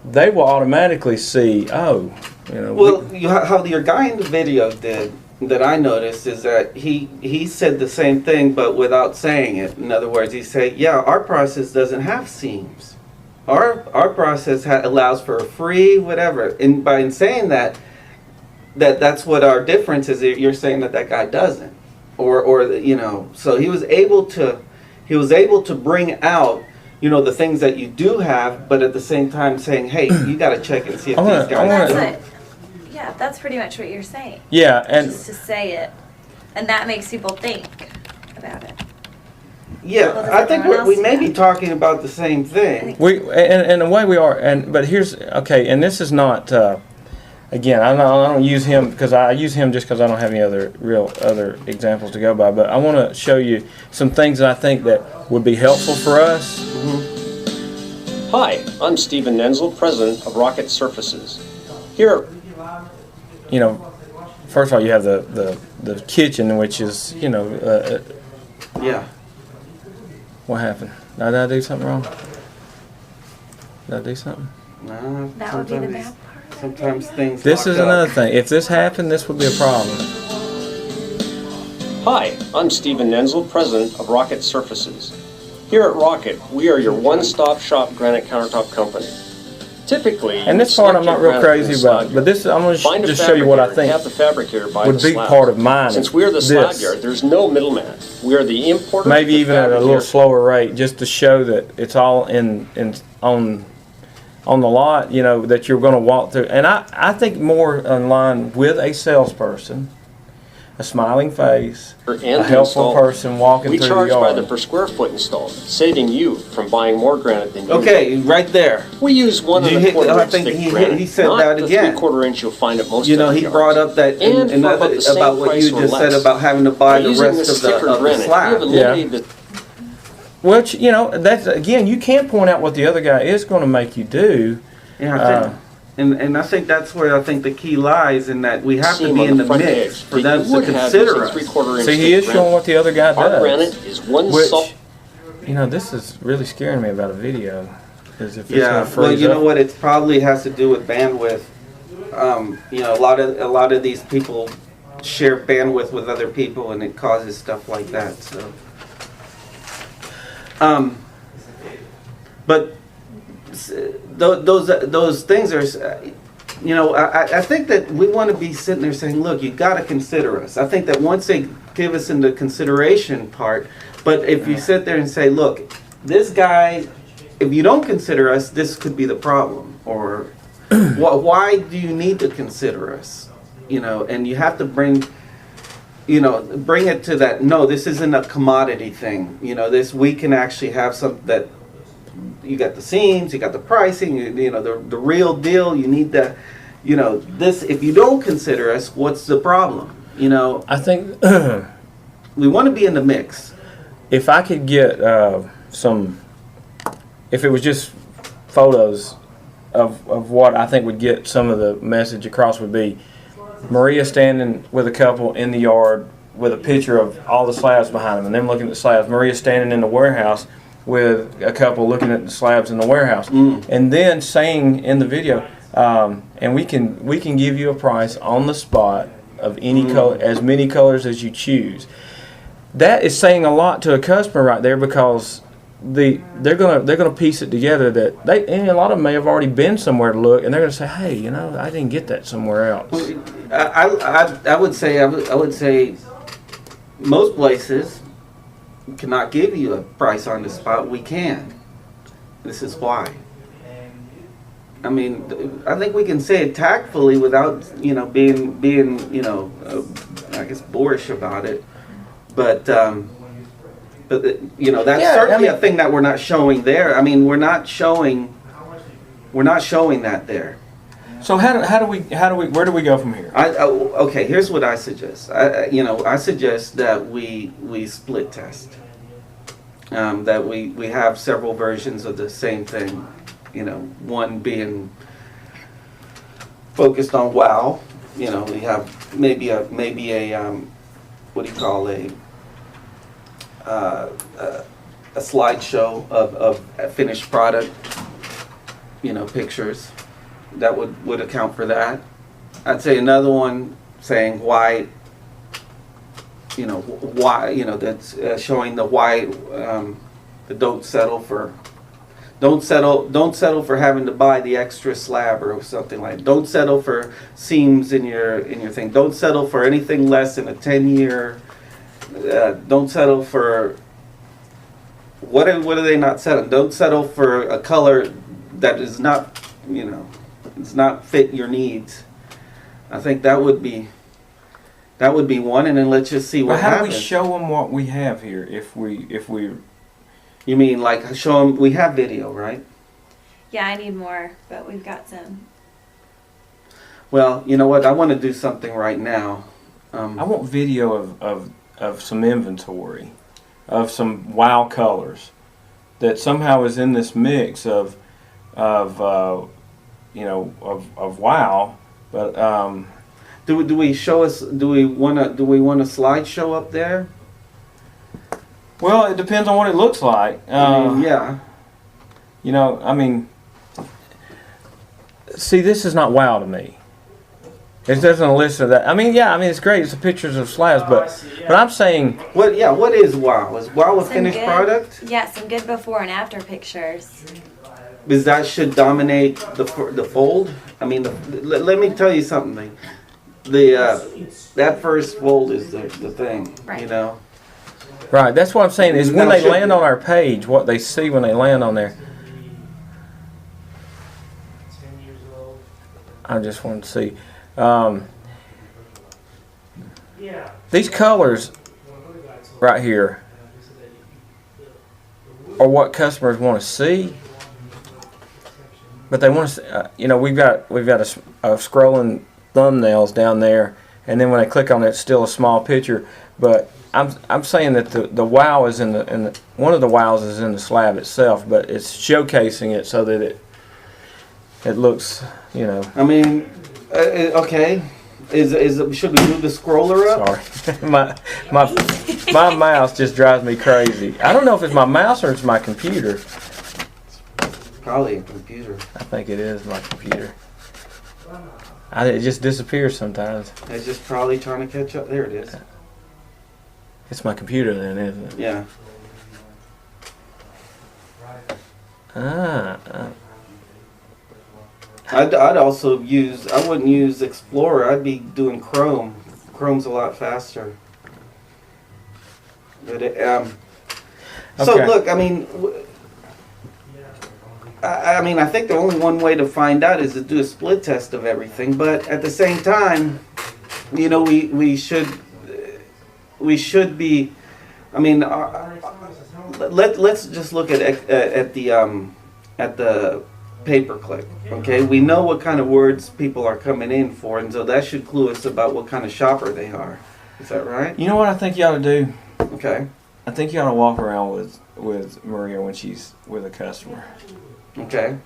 they will automatically see. Oh, Well, how your guy in the video did that I noticed is that he said the same thing but without saying it. In other words, he said, "Yeah, our process doesn't have seams. Our process allows for a free whatever." And by saying that's what our difference is. You're saying that guy doesn't, or So he was able to bring out the things that you do have, but at the same time saying, "Hey, you got to check and see if these guys do." That's it. Yeah, that's pretty much what you're saying. yeah, and Just to say it. And that makes people think about it. Yeah, I think we may be talking about the same thing. And the way we are, but here's okay. And this is not. Again, I don't use him because I use him just because I don't have any other examples to go by. But I want to show you some things that I think that would be helpful for us. Hi, I'm Stephen Nenzel, president of Rocket Surfaces. Here, You know, first of all, you have the kitchen, which is Yeah. what happened? Did I do something wrong? Did I do something? No, That would be the sometimes- bad part. Sometimes things. This lock is up. another thing. If this happened, this would be a problem. Hi, I'm Stephen Nenzel, president of Rocket Surfaces. Here at Rocket, we are your one-stop shop granite countertop company. Typically, And this part I'm not real crazy about, but this I'm going find to a just show you what I fabricator and think have the fabricator buy would the be slab. part of mine. Since we're the slab This. yard, there's no middleman. We are the importer. Maybe the even at a little fabricator. slower rate, just to show that it's all on the lot, you know, that you're going to walk through. And I think more in line with a salesperson, a smiling face, And a the helpful installer. person walking We through the charge by yard. the per square foot installed, saving you from buying more granite than you Okay, right there. We use one You and a hit- quarter I inch think thick he granite, said not that the again. 3/4 inch you'll find at most. You know, other he yards. brought up that And for another about the same about what you price or just said less. about having to buy By the using rest this of thicker the granite, we have slab. eliminated the Which, you know, that's again, you can't point out what the other guy is going to make you do. Yeah, I think, and I think that's where I think the key lies in that we have to seam be on in the the front mix edge for that them you to would have consider using us. 3/4 inch See, he thick is granite. showing what the other guy Our does. granite is one Which, soft. you know, this is really scaring me about a video. Because if it's Yeah, going to well, freeze you up, know what? It probably has to do with bandwidth. You know, a lot of these people share bandwidth with other people, and it causes stuff like that. So, but those things are, you know, I think that we want to be sitting there saying, look, you got to consider us. I think that once they give us in the consideration part, but if you sit there and say, look, this guy, if you don't consider us, this could be the problem, or why do you need to consider us? You know, and you have to bring it to that. No, this isn't a commodity thing. You know, we can actually have something that you got the seams, you got the pricing, you know, the real deal. You need to, you know, this. If you don't consider us, what's the problem? You know, I think we want to be in the mix. if I could get if it was just photos of what I think would get some of the message across, would be Maria standing with a couple in the yard with a picture of all the slabs behind them and them looking at the slabs. Maria standing in the warehouse with a couple looking at the slabs in the warehouse. And then saying in the video, and we can give you a price on the spot of any color, as many colors as you choose. That is saying a lot to a customer right there, because they're gonna piece it together that and a lot of them may have already been somewhere to look, and they're gonna say, hey, you know, I didn't get that somewhere else. I would say most places cannot give you a price on the spot. We can. This is why. I mean, I think we can say it tactfully without, you know, being you know, I guess boorish about it. But you know, that's certainly a thing that we're not showing there. I mean, we're not showing that there. So how do we where do we go from here? Okay, here's what I suggest. I suggest that we split test. That we have several versions of the same thing. You know, one being focused on wow. You know, we have maybe a what do you call a slideshow of a finished product. You know, pictures. That would account for that. I'd say another one saying why. You know why. You know, that's showing the why. The don't settle for having to buy the extra slab or something like that. Don't settle for seams in your thing. Don't settle for anything less than a 10-year. Don't settle for what are they not settling? Don't settle for a color that is not, you know, it's not fit your needs. I think that would be one, and then let's just see what But how happens. do we show them what we have here if we You mean like show them? We have video, right? Yeah, I need more, but we've got some. Well, you know what? I want to do something right now. I want video of some inventory, of some wow colors, that somehow is in this mix of you know, of wow. But do we show us? Do we want a slideshow up there? well, it depends on what it looks like. I mean, yeah. You know, I mean, see, this is not wow to me. It doesn't list of that. I mean, yeah, I mean, it's great. It's the pictures of slabs, but I'm saying, What? Yeah. What is WOW? Is WOW a Some finished good- product? Yeah, some good before and after pictures. Because that should dominate the fold. I mean, let me tell you something. That first fold is the thing. Right. You know. right, that's what I'm saying, is when Now, they should- land on our page, what they see when they land on there. I just want to see. These colors right here are what customers want to see, but they want to. You know, we've got a scrolling thumbnails down there, and then when they click on it, it's still a small picture. But I'm saying that the wow is in the one of the wows is in the slab itself, but it's showcasing it so that it looks, you know. I mean, okay. Should we move the scroller up? Sorry, my mouse just drives me crazy. I don't know if it's my mouse or it's my computer. Probably a computer. I think it is my computer. It just disappears sometimes. It's just probably trying to catch up. There it is. It's my computer then, isn't it? Yeah. I'd also use. I wouldn't use Explorer. I'd be doing Chrome. Chrome's a lot faster. But so Okay. look, I mean, I mean, I think the only one way to find out is to do a split test of everything. But at the same time, you know, we should be. I mean, let's just look at the pay-per-click. Okay, we know what kind of words people are coming in for, and so that should clue us about what kind of shopper they are. Is that right? You know what I think you ought to do? Okay. I think you ought to walk around with Maria when she's with a customer, Okay.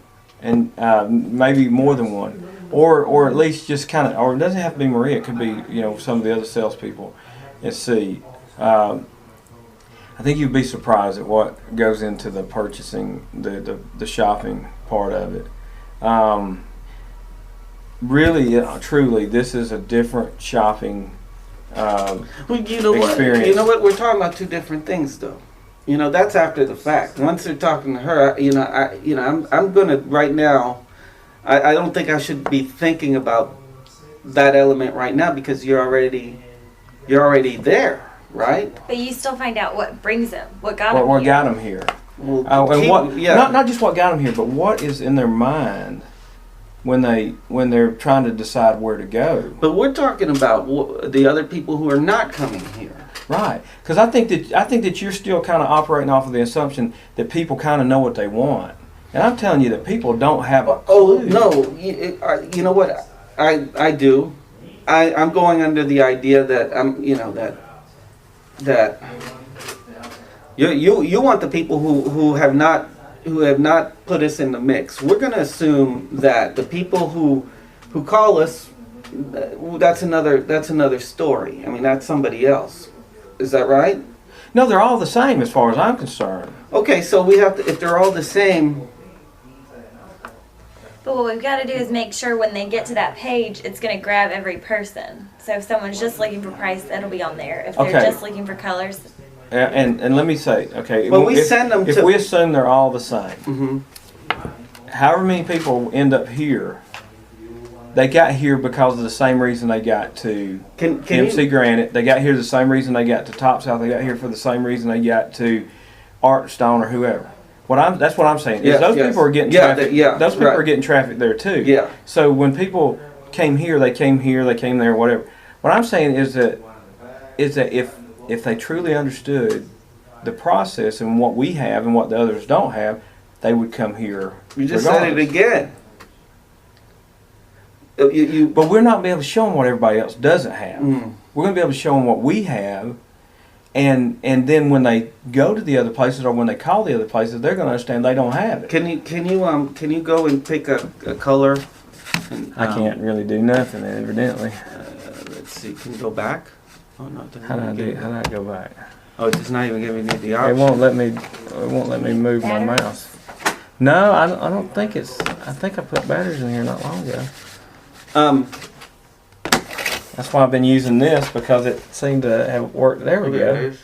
and maybe more than one, or at least just kind of, or it doesn't have to be Maria. It could be, you know, some of the other salespeople, and see. I think you'd be surprised at what goes into the purchasing, the shopping part of it. Really, truly, this is a different shopping. Well, you know what? Experience. You know what? We're talking about two different things, though. You know, that's after the fact. Once they're talking to her, I'm gonna right now. I don't think I should be thinking about that element right now because you're already there, right? But you still find out what brings them, what got them What here. got them here? Well, And what? yeah. Not just what got them here, but what is in their mind when they're trying to decide where to go. But we're talking about the other people who are not coming here. Right, because I think that you're still kind of operating off of the assumption that people kind of know what they want, and I'm telling you that people don't have a Oh clue. no! You know what? I do. I'm going under the idea that that you want the people who have not put us in the mix. We're going to assume that the people who call us, that's another story. I mean, that's somebody else. Is that right? No, they're all the same as far as I'm concerned. Okay, so we have to, if they're all the same. But what we've got to do is make sure when they get to that page, it's going to grab every person. So if someone's just looking for price, that'll be on there. If they're Okay. just looking for colors, And let me say, okay, Well, we send them if to- we assume they're all the same, Mm-hmm. however many people end up here, they got here because of the same reason they got to Can MC you, Granite. They got here the same reason they got to Top South. They got here for the same reason they got to Artstone or whoever. That's what I'm saying. Is Yes, those yes. people are getting Yeah, traffic. yeah, those people right. are getting traffic there too. Yeah. So when people came here, they came there, whatever. What I'm saying is that if they truly understood the process and what we have and what the others don't have, they would come here. You just said it regardless. again. You But we're not gonna be able to show them what everybody else doesn't have. We're going to be able to show them what we have, and then when they go to the other places or when they call the other places, they're going to understand they don't have it. can you go and pick a color? And, I can't really do nothing, evidently. Let's see. Can you go back? Oh no. it How doesn't do I give do? me- How do I go back? Oh, it's just not even giving me the It option. won't let me. It won't let me move my Batteries? mouse. No, I don't think it's. I think I put batteries in here not long ago. That's why I've been using this, because it seemed to have worked. There we There it go. is.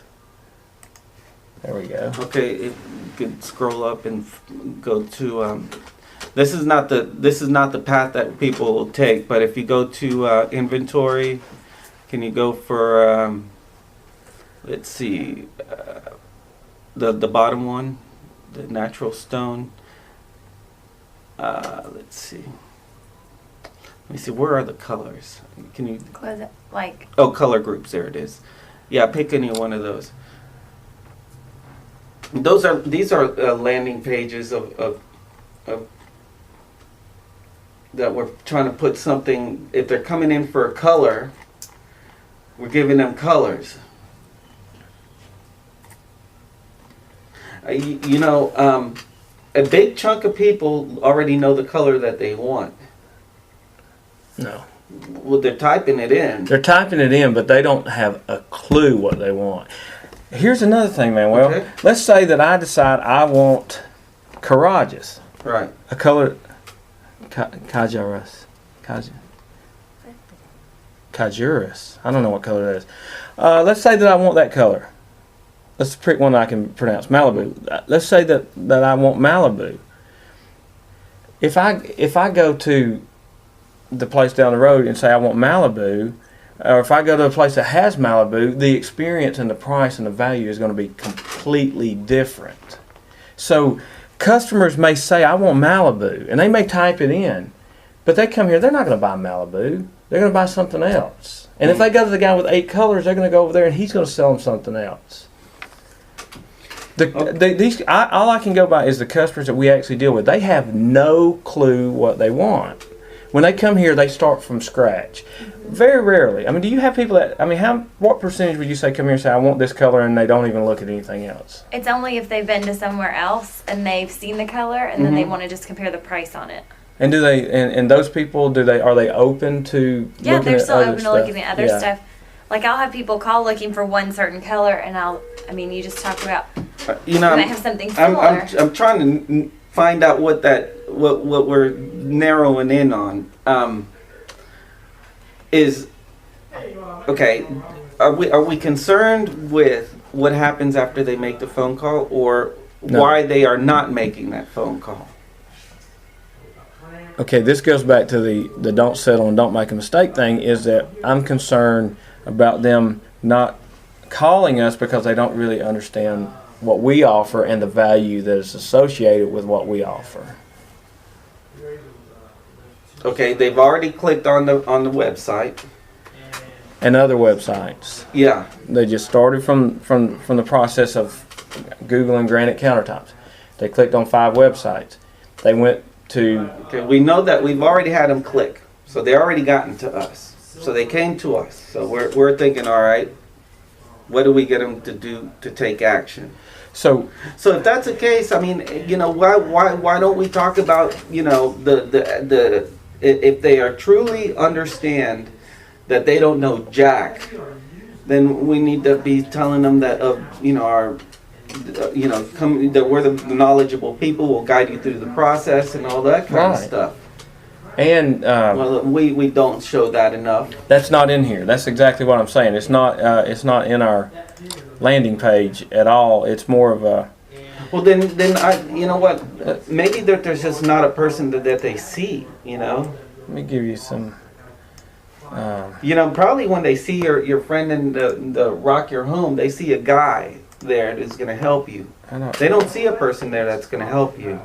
There we go. Okay, you can scroll up and go to. This is not the path that people will take. But if you go to inventory, can you go for? Let's see, the bottom one, the natural stone. Let's see. Let me see. Where are the colors? Can you? Was it like Oh, color groups. There it is. Yeah, pick any one of those. These are landing pages of that we're trying to put something. If they're coming in for a color, we're giving them colors. A big chunk of people already know the color that they want. No. Well, they're typing it in. They're typing it in, but they don't have a clue what they want. Here's another thing, Manuel. Okay. Let's say that I decide I want Corageous, Right. a color, Kajuras, Kajuras. I don't know what color that is. Let's say that I want that color. Let's pick one I can pronounce. Malibu. Let's say that I want Malibu. If I go to the place down the road and say I want Malibu, or if I go to a place that has Malibu, the experience and the price and the value is going to be completely different. So customers may say I want Malibu, and they may type it in, but they come here, they're not going to buy Malibu. They're going to buy something else. And if they go to the guy with 8 colors, they're going to go over there and he's going to sell them something else. All I can go by is the customers that we actually deal with. They have no clue what they want. When they come here, they start from scratch. Very rarely. I mean, do you have people that, what percentage would you say come here and say, I want this color, and they don't even look at anything else? it's only if they've been to somewhere else and they've seen the color and then they want to just compare the price on it. And do they, and those people, are they open to Yeah, looking they're at still other open to stuff? looking at other Yeah. stuff. Like I'll have people call looking for one certain color, and you just talked about You you know, might have something I'm similar. I'm trying to find out what we're narrowing in on. Is okay. Are we concerned with what happens after they make the phone call, or No. why they are not making that phone call? Okay, this goes back to the don't settle and don't make a mistake thing, is that I'm concerned about them not calling us because they don't really understand what we offer and the value that is associated with what we offer. Okay, they've already clicked on the website. And other websites. Yeah. They just started from the process of Googling granite countertops. They clicked on 5 websites. They went to, Okay, we know that we've already had them click, so they already gotten to us. So they came to us. So we're thinking, all right, what do we get them to do to take action? so So if that's the case, I mean, why don't we talk about, the if they are truly understand that they don't know jack, then we need to be telling them that come that we're the knowledgeable people, will guide you through the process and all that kind of Right. stuff. and Well, we don't show that enough. that's not in here. That's exactly what I'm saying. It's not in our landing page at all. It's more of a, Well, then you know what? Maybe there's just not a person that they see. let me give you some. Probably when they see your friend in the Rock Your Home, they see a guy there that's going to help you. I don't, They don't see a person there that's going to help you.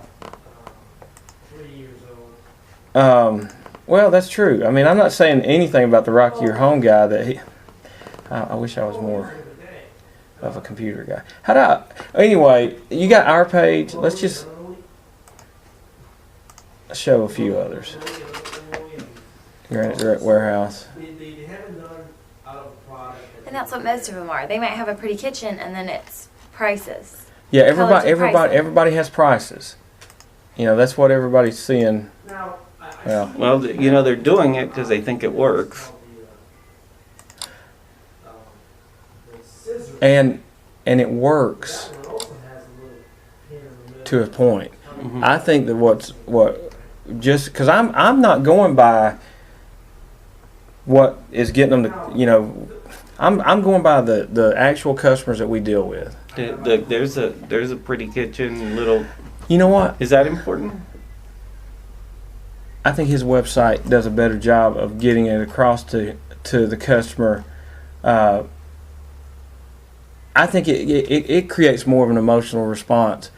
well, that's true. I mean, I'm not saying anything about the Rock Your Home guy that he. I wish I was more. of a computer guy. How do I, anyway, you got our page. Let's just show a few others. Granite Direct Warehouse. And that's what most of them are. They might have a pretty kitchen and then it's prices. Yeah, Colors and pricing. everybody has prices. You know, that's what everybody's seeing. Well, Well, you know, they're doing it because they think it works. and it works to a point. I think that what just because I'm not going by what is getting them to, you know, I'm going by the actual customers that we deal with. There's a pretty kitchen, little. You know what? Is that important? I think his website does a better job of getting it across to the customer. I think it creates more of an emotional response,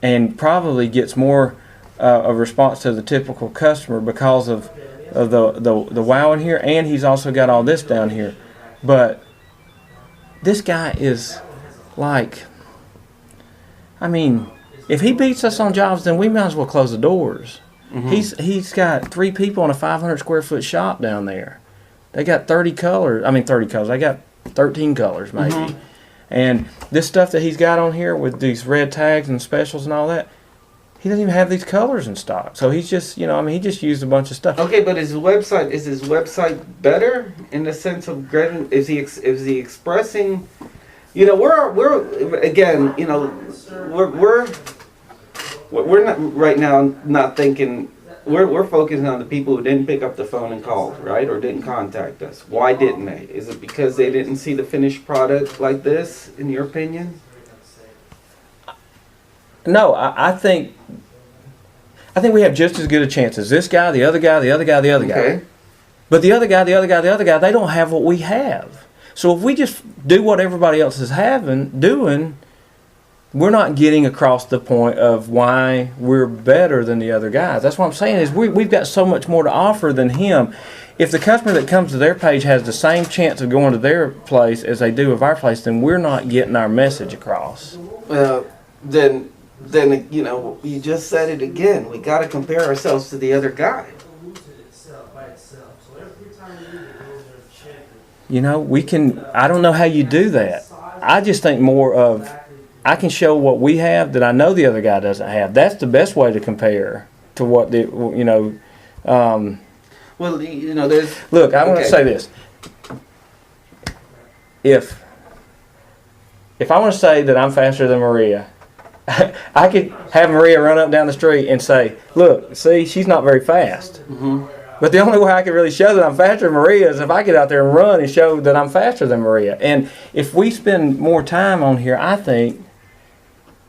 and probably gets more a response to the typical customer because of the wow in here, and he's also got all this down here. But this guy is like, I mean, if he beats us on jobs, then we might as well close the doors. He's got 3 people in a 500 square foot shop down there. They got 30 colors. I mean, 30 colors. They got 13 colors maybe. And this stuff that he's got on here with these red tags and specials and all that, he doesn't even have these colors in stock. So he's just, you know, I mean, he just used a bunch of stuff. Okay, but is his website better in the sense of getting? Is he expressing? You know, we're again, you know, we're not right now not thinking. We're focusing on the people who didn't pick up the phone and called, right, or didn't contact us. Why didn't they? Is it because they didn't see the finished product like this? In your opinion? No, I think we have just as good a chance as this guy, the other guy, the other guy, the other Okay. guy. But the other guy, the other guy, the other guy, they don't have what we have. So if we just do what everybody else is doing, we're not getting across the point of why we're better than the other guys. That's what I'm saying is we've got so much more to offer than him. If the customer that comes to their page has the same chance of going to their place as they do of our place, then we're not getting our message across. Well, then you know, you just said it again. We got to compare ourselves to the other guy. You know, we can, I don't know how you do that. I just think more of, I can show what we have that I know the other guy doesn't have. That's the best way to compare to what the, you know. Well, you know, there's. Look, I want to say this. If I want to say that I'm faster than Maria, I could have Maria run up and down the street and say, look, see, she's not very fast. But the only way I can really show that I'm faster than Maria is if I get out there and run and show that I'm faster than Maria. And if we spend more time on here, I think,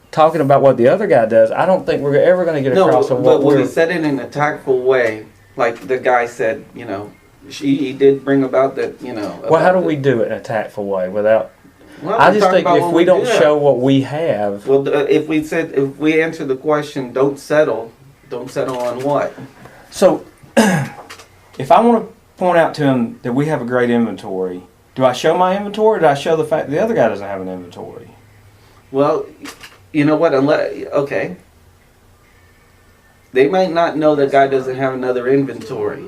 talking about what the other guy does, I don't think we're ever going to get across on what but we're... he said it in a tactful way, like the guy said, you know, he did bring about that, you know. Well, how do we do it in a tactful way without... Well, I we're just talking think about if what we don't do. show what we have... Well, if we answer the question, don't settle on what? So, if I want to point out to him that we have a great inventory, do I show my inventory or do I show the fact that the other guy doesn't have an inventory? Well, you know what? Okay. They might not know the guy doesn't have another inventory.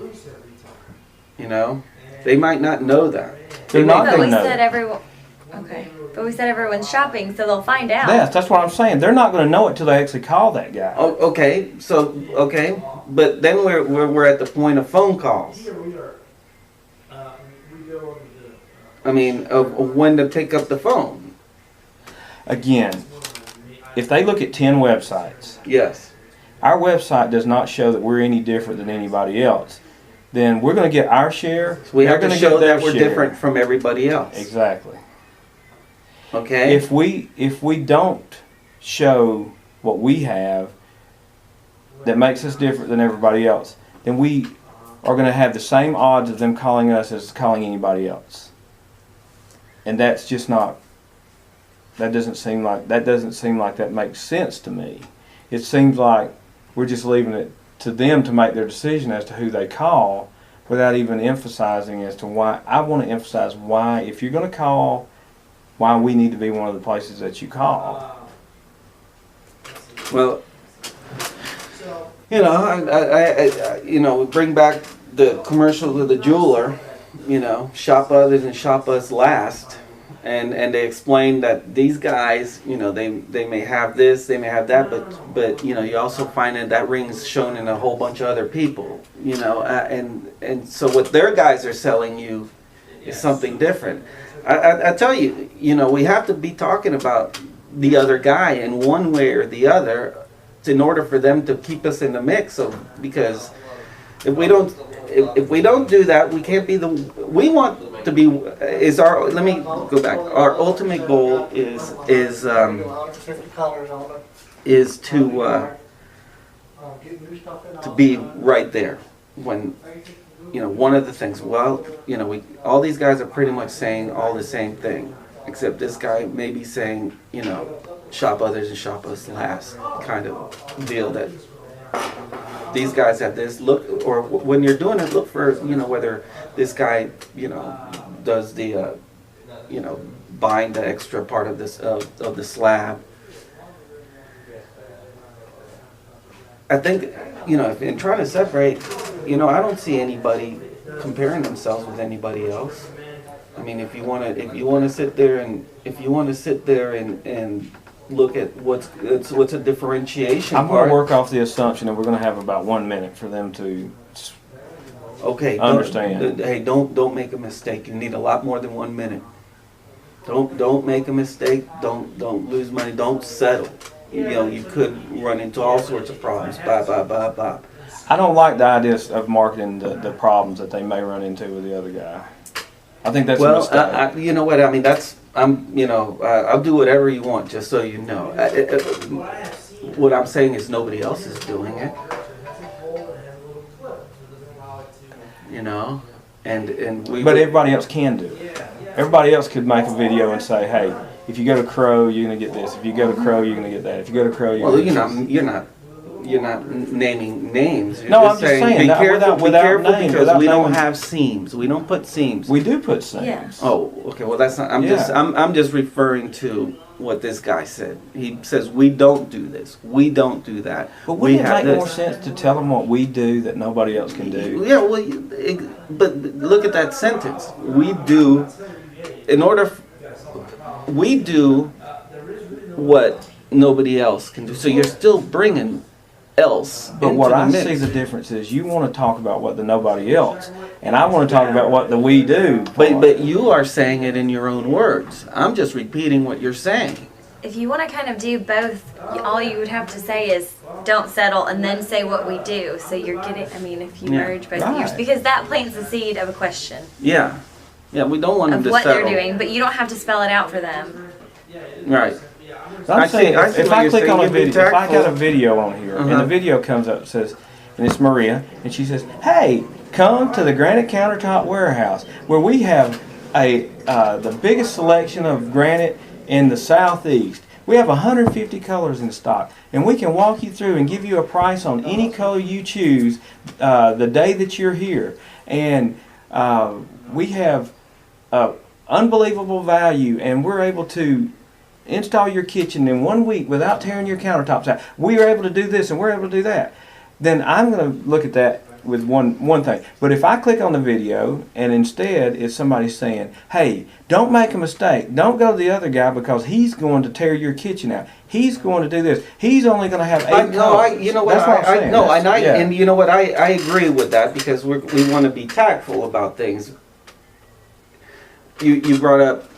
You know? They might not know that. They're not But going we to know. said everyone. Okay. But we said everyone's shopping, so they'll find out. Yes, that's what I'm saying. They're not going to know it till they actually call that guy. Oh, okay. So, okay. But then we're at the point of phone calls. I mean, of when to pick up the phone. Again, if they look at 10 websites, Yes. our website does not show that we're any different than anybody else, then we're going to get our share. So we they're have to gonna show get their that we're share. different from everybody else. Exactly. Okay. If we don't show what we have that makes us different than everybody else, then we are going to have the same odds of them calling us as calling anybody else. And that's just not. That doesn't seem like that makes sense to me. It seems like we're just leaving it to them to make their decision as to who they call, without even emphasizing as to why. I want to emphasize why, if you're going to call why we need to be one of the places that you call. Well, you know, I you know, bring back the commercial of the jeweler, you know, shop others and shop us last. And they explain that these guys, you know, they may have this, they may have that, but you know, you also find that ring's shown in a whole bunch of other people, you know, and so what their guys are selling you is something different. I tell you, you know, we have to be talking about the other guy in one way or the other in order for them to keep us in the mix. Because if we don't do that, we can't be we want to be, let me go back. Our ultimate goal is to be right there. When, you know, one of the things, well, you know, all these guys are pretty much saying all the same thing, except this guy may be saying, you know, shop others and shop us last kind of deal, that these guys have this look, or when you're doing it, look for, you know, whether this guy, you know, does the, you know, buying the extra part of this of the slab. I think, you know, in trying to separate, you know, I don't see anybody comparing themselves with anybody else. I mean, if you want to sit there and look at what's a differentiation. I'm going to work off the assumption that we're going to have about 1 minute for them to understand. Don't make a mistake. You need a lot more than 1 minute. Don't make a mistake. Don't lose money. Don't settle. You know, you could run into all sorts of problems. Bye. I don't like the idea of marketing the problems that they may run into with the other guy. I think that's a mistake. You know what? I mean, I'll do whatever you want, just so you know. What I'm saying is nobody else is doing it. You know, but everybody else can do it. Everybody else could make a video and say, hey, if you go to Crow, you're gonna get this. If you go to Crow, you're gonna get that. If you go to Crow, you're not naming names. You're I'm just saying. Be careful names, because we don't have seams. We don't put seams. We do put seams. Yeah. Oh, okay. Well, that's not. I'm just referring to what this guy said. He says we don't do this. We don't do that. But wouldn't it make more sense to tell them what we do that nobody else can do? Yeah. Well, but look at that sentence. We do. We do what nobody else can do. So you're still bringing else. But what I see the difference is you want to talk about what the nobody else, and I want to talk about what the we do. But you are saying it in your own words. I'm just repeating what you're saying. If you want to kind of do both, all you would have to say is don't settle and then say what we do. So you're getting, I mean, if you merge both of yours, because that plants the seed of a question. Yeah. Yeah, we don't want them to what settle. They're doing, but you don't have to spell it out for them. Right. I'm saying if I click on a video, if I got a video on here, and the video comes up and says, and it's Maria, and she says, hey, come to the Granite Countertop Warehouse, where we have the biggest selection of granite in the Southeast. We have 150 colors in stock, and we can walk you through and give you a price on any color you choose the day that you're here. And we have unbelievable value, and we're able to install your kitchen in 1 week without tearing your countertops out. We are able to do this and we're able to do that. Then I'm going to look at that with one thing. But if I click on the video and instead it's somebody saying, hey, don't make a mistake. Don't go to the other guy because he's going to tear your kitchen out. He's going to do this. He's only going to have 8 colors. You know what? And you know what? I agree with that because we want to be tactful about things. You brought up,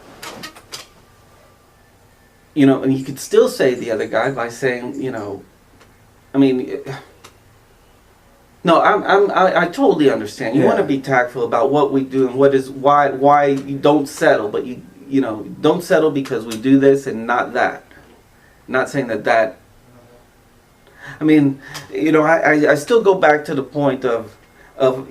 you know, and you could still say the other guy by saying, you know, I mean, no, I totally understand. You want to be tactful about what we do and why you don't settle, but you know, don't settle because we do this and not that. Not saying that. I mean, you know, I still go back to the point of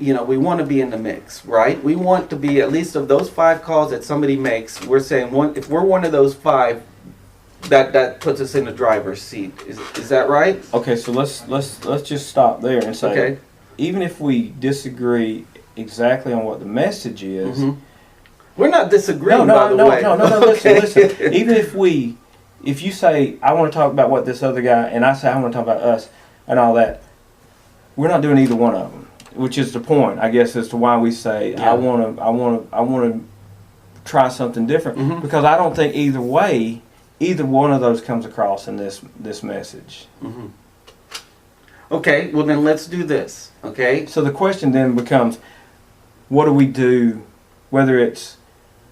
you know, we want to be in the mix, right? We want to be at least of those 5 calls that somebody makes. We're saying if we're one of those 5. That puts us in the driver's seat. Is that right? Okay, so let's just stop there and say, even if we disagree exactly on what the message is, We're not disagreeing, No, by the way. no. Okay. Listen. Even if you say I want to talk about what this other guy, and I say I want to talk about us and all that, we're not doing either one of them. Which is the point, I guess, as to why we say Yeah. I want to try something different, Mhm. because I don't think either way, either one of those comes across in this message. Mhm. Okay, well then let's do this. Okay. So the question then becomes, what do we do, whether it's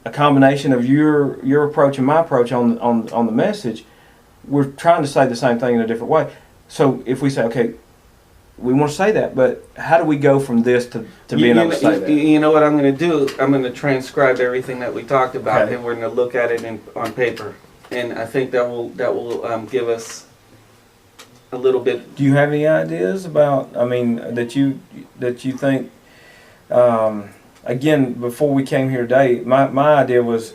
a combination of your approach and my approach on the message? We're trying to say the same thing in a different way. So if we say, okay, we want to say that, but how do we go from this to being able to say that? You know what I'm going to do? I'm going to transcribe everything that we talked about, Okay. and we're going to look at it on paper, and I think that will give us a little bit. Do you have any ideas about? I mean, that you think? Again, before we came here today, my idea was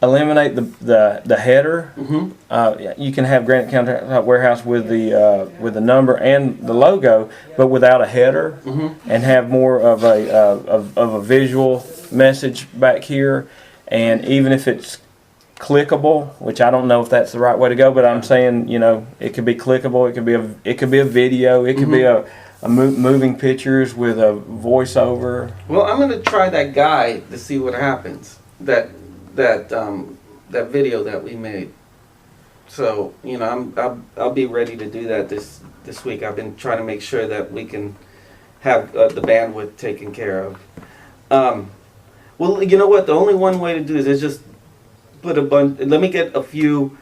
eliminate the header. Mm-hmm. You can have Granite County Warehouse with the number and the logo, but without a header, Mm-hmm. and have more of a visual message back here. And even if it's clickable, which I don't know if that's the right way to go, but I'm saying, it could be clickable. It could be a video. It could be a moving pictures with a voiceover. Well, I'm going to try that guy to see what happens. That video that we made. So I'll be ready to do that this week. I've been trying to make sure that we can have the bandwidth taken care of. Well, you know what? The only one way to do is just put a bunch. Let me get a few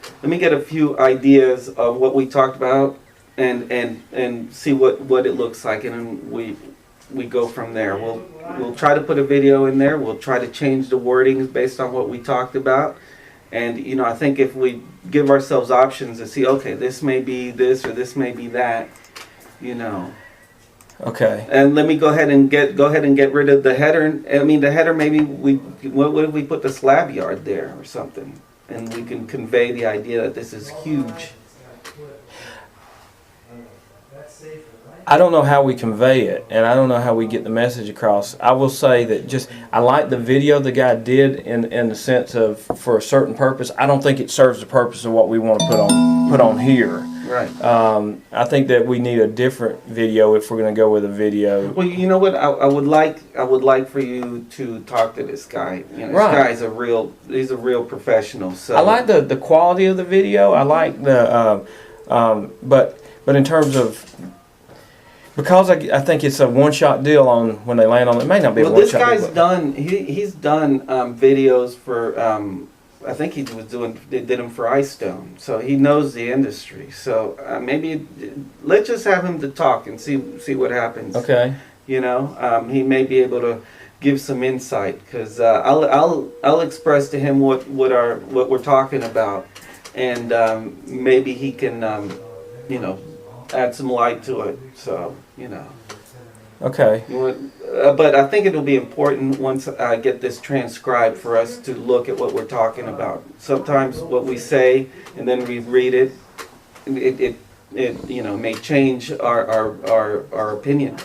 ideas of what we talked about, and see what it looks like, and then we go from there. We'll try to put a video in there. We'll try to change the wordings based on what we talked about. And I think if we give ourselves options to see, okay, this may be this or this may be that, Okay. And let me go ahead and get rid of the header. I mean, the header, maybe what if we put the slab yard there or something, and we can convey the idea that this is huge. I don't know how we convey it, and I don't know how we get the message across. I will say that I like the video the guy did in the sense of for a certain purpose. I don't think it serves the purpose of what we want to put on here. Right. I think that we need a different video if we're going to go with a video. Well, you know what? I would like for you to talk to this guy. This Right. guy's he's a real professional. So I like the quality of the video. I like but in terms of, because I think it's a one-shot deal on when they land on it. It may not be a this one-shot guy's deal. done. He's done videos for. I think he did them for iStone, so he knows the industry. So maybe let's just have him to talk and see what happens. Okay. He may be able to give some insight, because I'll express to him what we're talking about, and maybe he can add some light to it. So Okay. but I think it'll be important once I get this transcribed for us to look at what we're talking about. Sometimes what we say and then we read it may change our opinions.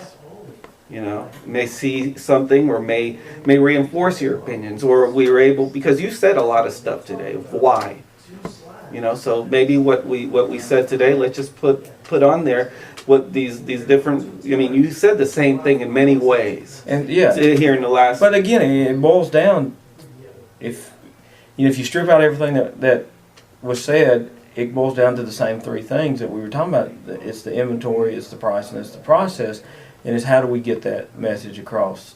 May see something, or may reinforce your opinions, or we were able, because you said a lot of stuff today of why. So maybe what we said today, let's just put on there what these different. You said the same thing in many ways. And yeah. Here in the last. But again, it boils down, if you strip out everything that was said, it boils down to the same three things that we were talking about. It's the inventory, it's the price, and it's the process. And it's how do we get that message across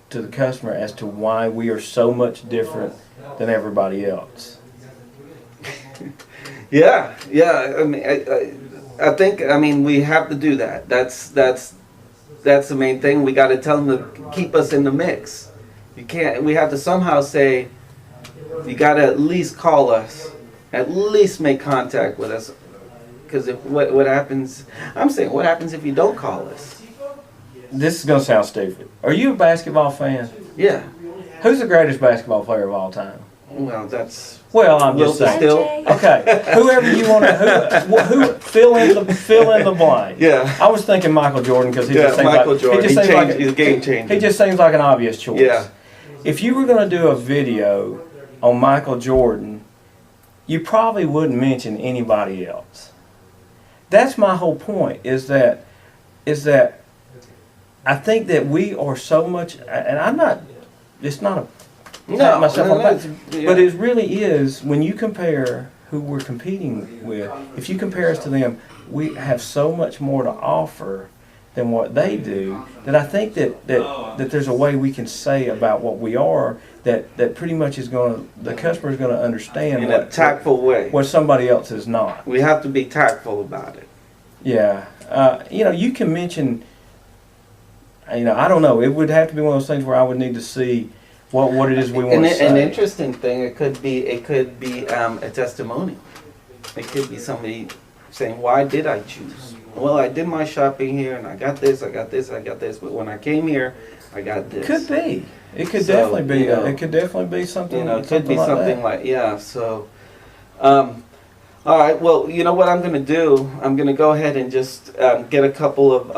to the customer as to why we are so much different than everybody else. Yeah. I think we have to do that. That's the main thing. We got to tell them to keep us in the mix. We have to somehow say, you got to at least call us, at least make contact with us, because what happens? I'm saying, what happens if you don't call us? This is going to sound stupid. Are you a basketball fan? Yeah. Who's the greatest basketball player of all time? Well, that's. Well, I'm just Wilson saying. Still. Okay, whoever you want to, who fill in the blank. Yeah. I was thinking Michael Jordan, because he just seems Michael like Jordan. He just seems like He's a game changer. He just seems like an obvious choice. Yeah. if you were going to do a video on Michael Jordan, you probably wouldn't mention anybody else. That's my whole point. Is that I think that we are so much, and I'm not. It's not a pat myself on the back, but it really is when you compare who we're competing with. If you compare us to them, we have so much more to offer than what they do. That I think that there's a way we can say about what we are that pretty much is the customer is going to understand In a tactful way. what somebody else is not. We have to be tactful about it. Yeah, you can mention. I don't know. It would have to be one of those things where I would need to see what it is we want to say. An interesting thing, it could be a testimonial. It could be somebody saying, "Why did I choose?" Well, I did my shopping here, and I got this, I got this, I got this. But when I came here, I got this. Could be. It could So, definitely be. you know, It could definitely be something. It could be like something that. like, yeah. So, all right. Well, you know what I'm going to do? I'm going to go ahead and just get a couple of,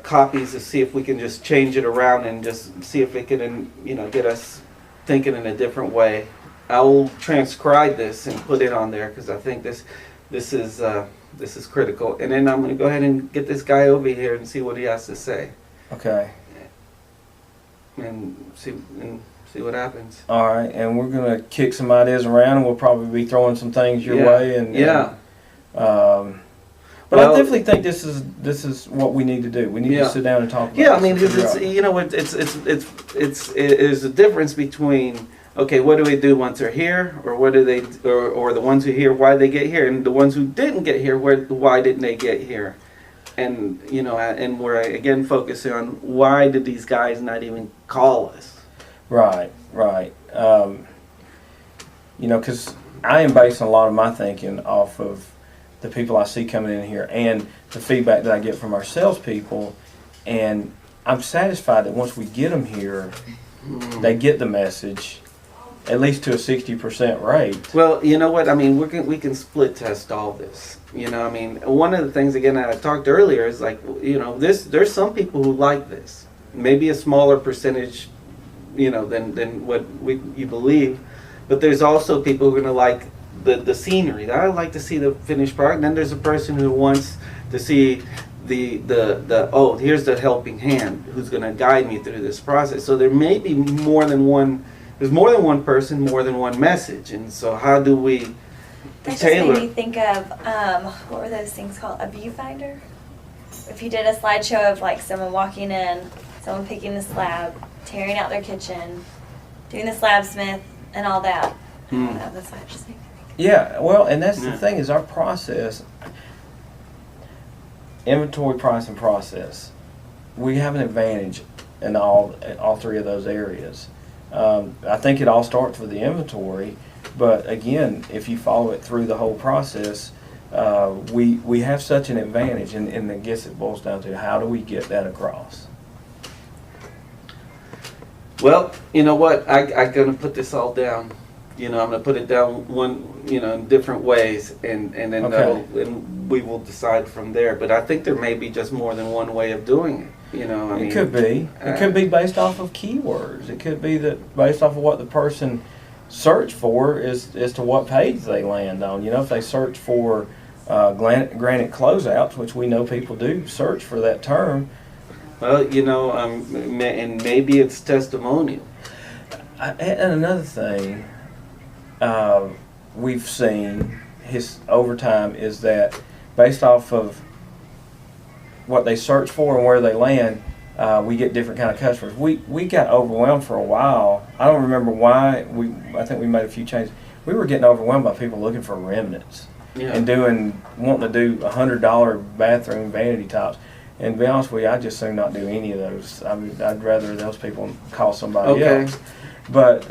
copies to see if we can just change it around and just see if it can, get us thinking in a different way. I will transcribe this and put it on there because I think this is critical. And then I'm going to go ahead and get this guy over here and see what he has to say, Okay. and see what happens. All right, and we're gonna kick some ideas around, and we'll probably be throwing some things your Yeah. way. Yeah. But I Well- definitely think this is what we need to do. We need Yeah. to sit down and talk about. Yeah, I this mean, and because figure it's there's a difference between, okay, what do we do once they're here, or what do they, or the ones who here, why did they get here, and the ones who didn't get here, why didn't they get here, and and we're again focusing on why did these guys not even call us? Right. Because I am basing a lot of my thinking off of the people I see coming in here and the feedback that I get from our salespeople, and I'm satisfied that once we get them here, they get the message, at least to a 60% rate. Well, you know what? I mean, we can split test all this. I mean, one of the things again that I talked earlier is like, there's some people who like this. Maybe a smaller percentage, than what you believe, but there's also people who are gonna like the scenery. I like to see the finished product. And then there's a person who wants to see the here's the helping hand who's gonna guide me through this process. So there may be more than one. There's more than one person, more than one message, and so how do we That just tailor? made me think of what were those things called? A viewfinder. If you did a slideshow of like someone walking in, someone picking the slab, tearing out their kitchen, doing the slabsmith, and all that. I don't know. That's what just made me think. Yeah, well, and that's Yeah. the thing is our process, inventory, price, and process. We have an advantage in all three of those areas. I think it all starts with the inventory, but again, if you follow it through the whole process, we have such an advantage, and I guess it boils down to how do we get that across? Well, you know what? I'm gonna put this all down. I'm gonna put it down in different ways, and then Okay. and we will decide from there. But I think there may be just more than one way of doing it. I mean, It could be. It could be based off of keywords. It could be that based off of what the person searched for as to what page they land on. If they search for granite closeouts, which we know people do search for that term. Well, and maybe it's testimonial. And another thing we've seen over time is that based off of what they search for and where they land, we get different kind of customers. We got overwhelmed for a while. I don't remember why. I think we made a few changes. We were getting overwhelmed by people looking for remnants Yeah. and wanting to do $100 bathroom vanity tops. And to be honest with you, I'd just soon not do any of those. I'd rather those people call somebody Okay. else. But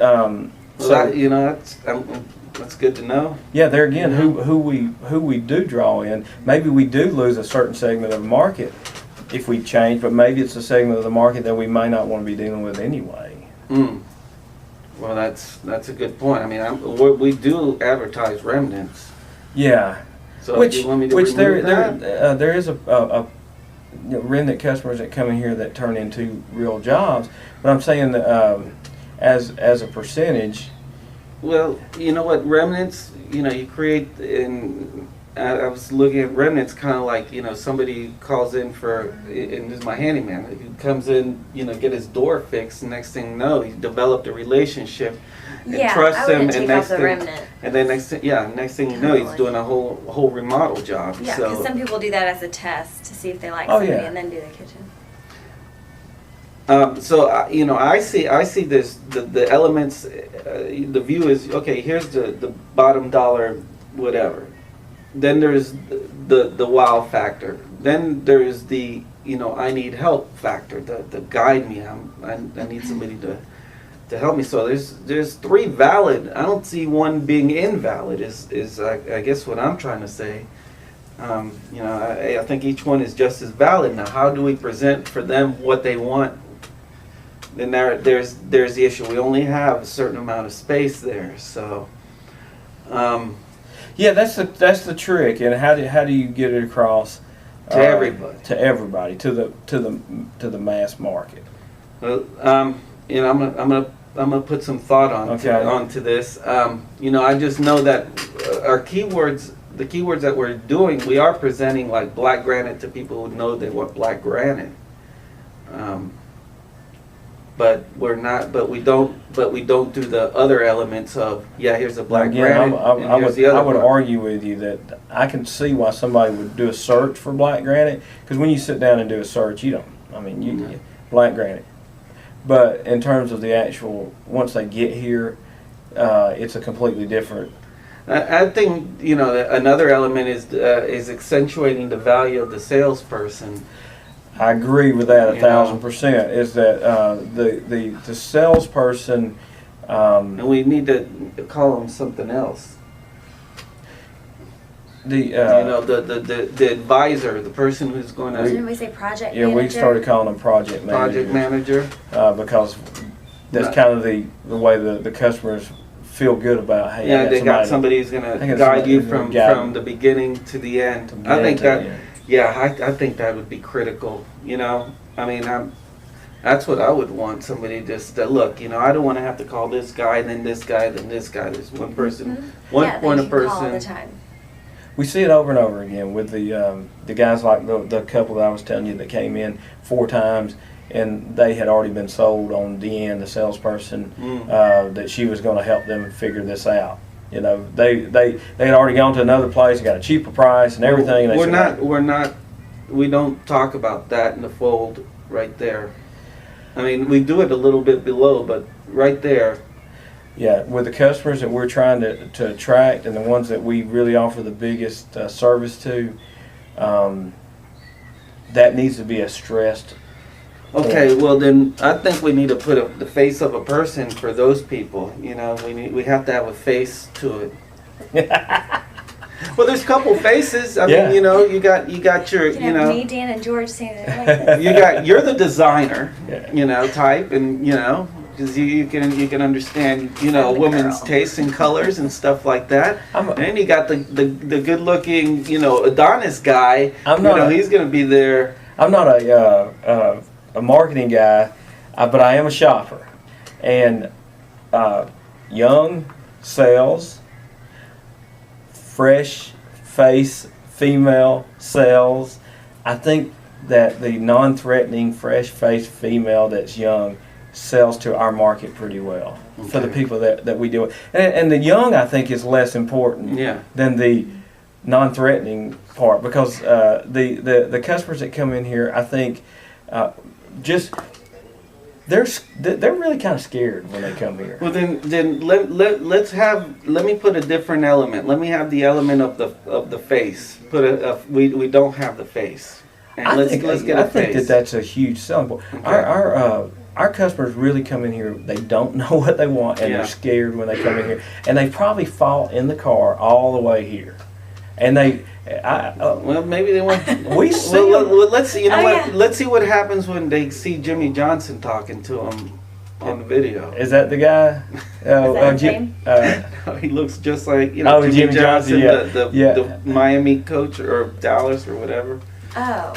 that's good to know. yeah, there again, who we do draw in. Maybe we do lose a certain segment of the market if we change, but maybe it's a segment of the market that we may not want to be dealing with anyway. Well, that's a good point. I mean, we do advertise remnants. Yeah, So do you want me to remove that? there is a remnant customers that come in here that turn into real jobs. But I'm saying that as a percentage. Well, you know what, remnants, you create, and I was looking at remnants kind of like, somebody calls in for, and this is my handyman, he comes in, get his door fixed, and next thing you know, he developed a relationship and Yeah, trusts I him, wouldn't and take next off the thing, remnant. and then next thing you know, he's Totally. doing a whole remodel job. Yeah, so. because some people do that as a test to see if they like Oh, somebody yeah. and then do the kitchen. I see this, the elements, the view is, okay, here's the bottom dollar, whatever. Then there's the wow factor. Then there's the, I need help factor, the guide me. I need somebody to help me. So there's three valid. I don't see one being invalid is I guess what I'm trying to say. I think each one is just as valid. Now, how do we present for them what they want? Then there's the issue. We only have a certain amount of space there, so. Yeah, that's the trick. And how do you get it across To everybody. To everybody, to the mass market. Well, I'm gonna put some thought onto this. I just know that our keywords, the keywords that we're doing, we are presenting like black granite to people who know they want black granite. But we're not. But we don't do the other elements of here's a black Again, granite. I and here's the other would one. argue with you that I can see why somebody would do a search for black granite, because when you sit down and do a search, you don't. I mean, you black granite. But in terms of the actual, once they get here, it's a completely different. I think another element is accentuating the value of the salesperson. I agree with that 1,000%. Is that the salesperson? And we need to call them something else. The The advisor, the person who's going to Didn't we say project yeah, manager? we started calling them project project managers, manager. because that's kind of the way the customers feel good about. Hey, I They got somebody somebody who's going I to got guide somebody you who's from gonna guide from you. the beginning to the end. to I think get that. to the- Yeah, I think that would be critical. I mean, that's what I would want somebody just to look. I don't want to have to call this guy, then this guy, then this guy. There's one person, one Yeah, point they of can call all the person. time. We see it over and over again with the guys like the couple that I was telling you that came in 4 times, and they had already been sold on Deanne, the salesperson, that she was going to help them figure this out. They had already gone to another place, got a cheaper price and everything. And they said, We don't talk about that in the fold right there. I mean, we do it a little bit below, but right there. yeah, with the customers that we're trying to attract and the ones that we really offer the biggest service to, that needs to be a stressed. Okay, well then I think we need to put the face of a person for those people. We have to have a face to it. Well, there's a couple faces. I Yeah. mean, you got your, You can have me, Dan, and George saying it like this. you're the designer, Yeah. type, and because you can understand, a I'm the woman's girl. taste in colors and stuff like that. I'm a- And then you got the good looking, Adonis guy. I'm not. He's gonna be there. I'm not a marketing guy, but I am a shopper. And young, sales, fresh face, female, sales. I think that the non-threatening, fresh-faced female that's young sells to our market pretty well for the Okay. people that we deal with. And the young, I think, is less important Yeah. than the non-threatening part, because the customers that come in here, I think, just they're really kind of scared when they come here. Well, then let me put a different element. Let me have the element of the face. We don't have the face. And let's get a think face. that's a huge selling point. Okay. Our customers really come in here. They don't know what they want, and Yeah. they're scared when they come in here. And they probably fought in the car all the way here. And Well, maybe they want. we see. Well, let's see. You know Oh, what? yeah. Let's see what happens when they see Jimmy Johnson talking to him on the video. Is that the guy? that his Jim- name? He looks just like Jimmy Johnson, yeah. the Yeah. the Miami coach or Dallas or whatever. Oh.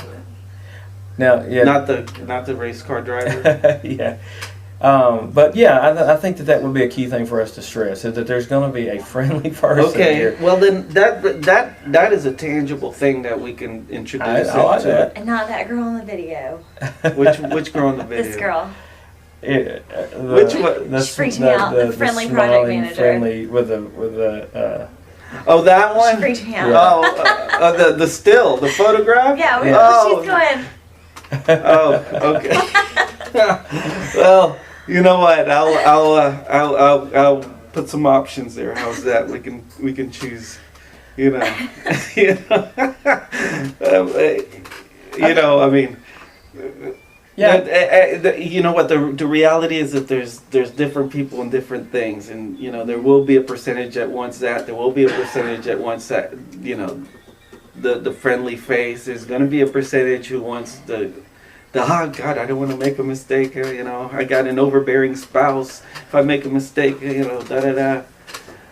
Now, yeah, not the race car driver. yeah. But yeah, I think that would be a key thing for us to stress is that there's going to be a friendly person Okay, here. well then that is a tangible thing that we can introduce. I like into that. And not that girl in the video. it. Which girl in the video? This girl. Which one? She freaked me out, the friendly project smiling, manager. friendly with the. Oh, that She one. freaked me out. Oh, the still, the photograph. Yeah, Yeah. Oh. she's going. Oh, okay. Well, you know what? I'll put some options there. How's that? We can choose. You know. You know. I mean. Yeah. You know what? The reality is that there's different people and different things, and you know there will be a percentage that wants that. There will be a percentage that wants that. You know, the friendly face. There's going to be a percentage who wants the oh God, I don't want to make a mistake. You know, I got an overbearing spouse. If I make a mistake, you know, da da da.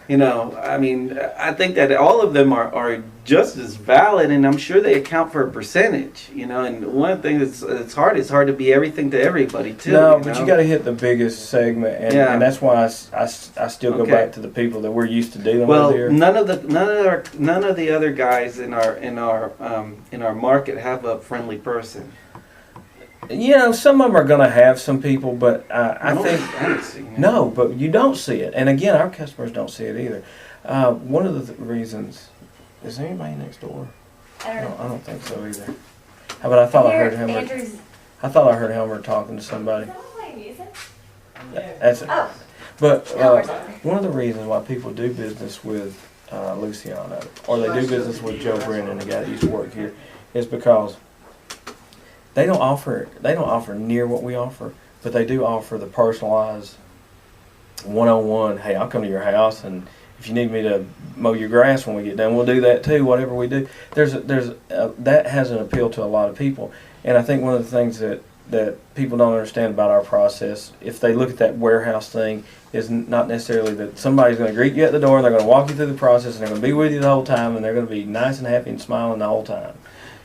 You know, I mean, I think that all of them are just as valid, and I'm sure they account for a percentage. You know, and one of the things it's hard to be everything to everybody too. No, you but know? you got to hit the biggest segment, and, Yeah. and that's why I still go Okay. back to the people that we're used to dealing Well, with here. none of the other guys in our market have a friendly person. You know, some of them are going to have some people, but I don't- think I haven't seen it. no, but you don't see it, and again, our customers don't see it either. One of the reasons is there anybody next door? I don't know. No, I don't think so either. How about I thought I heard Here, Helmer? Andrew's. I thought I heard Helmer talking to somebody. Playing music? That's Oh, But Helmer's one of the reasons why people do business with Luciano, or they do business with Joe Brennan, the guy that used to work here, is because they don't offer near what we offer, but they do offer the personalized one-on-one. Hey, I'll come to your house, and if you need me to mow your grass when we get done, we'll do that too. Whatever we do, that has an appeal to a lot of people, and I think one of the things that people don't understand about our process, if they look at that warehouse thing, is not necessarily that somebody's going to greet you at the door and they're going to walk you through the process and they're going to be with you the whole time and they're going to be nice and happy and smiling the whole time.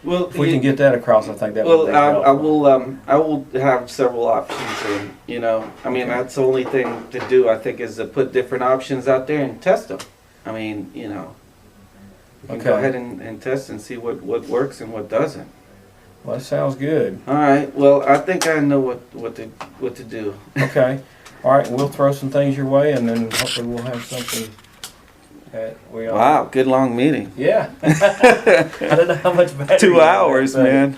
Well, If we can get that across, I think that would be I helpful. will have several options, and you know, I mean, that's the only thing to do. I think is to put different options out there and test them. I mean, you know, you can go Okay. ahead and test and see what works and what doesn't. Well, that sounds good. All right. Well, I think I know what to do. Okay. All right, we'll throw some things your way and then hopefully we'll have something that we all... Wow, good long meeting. Yeah. I don't know how much better 2 hours, man.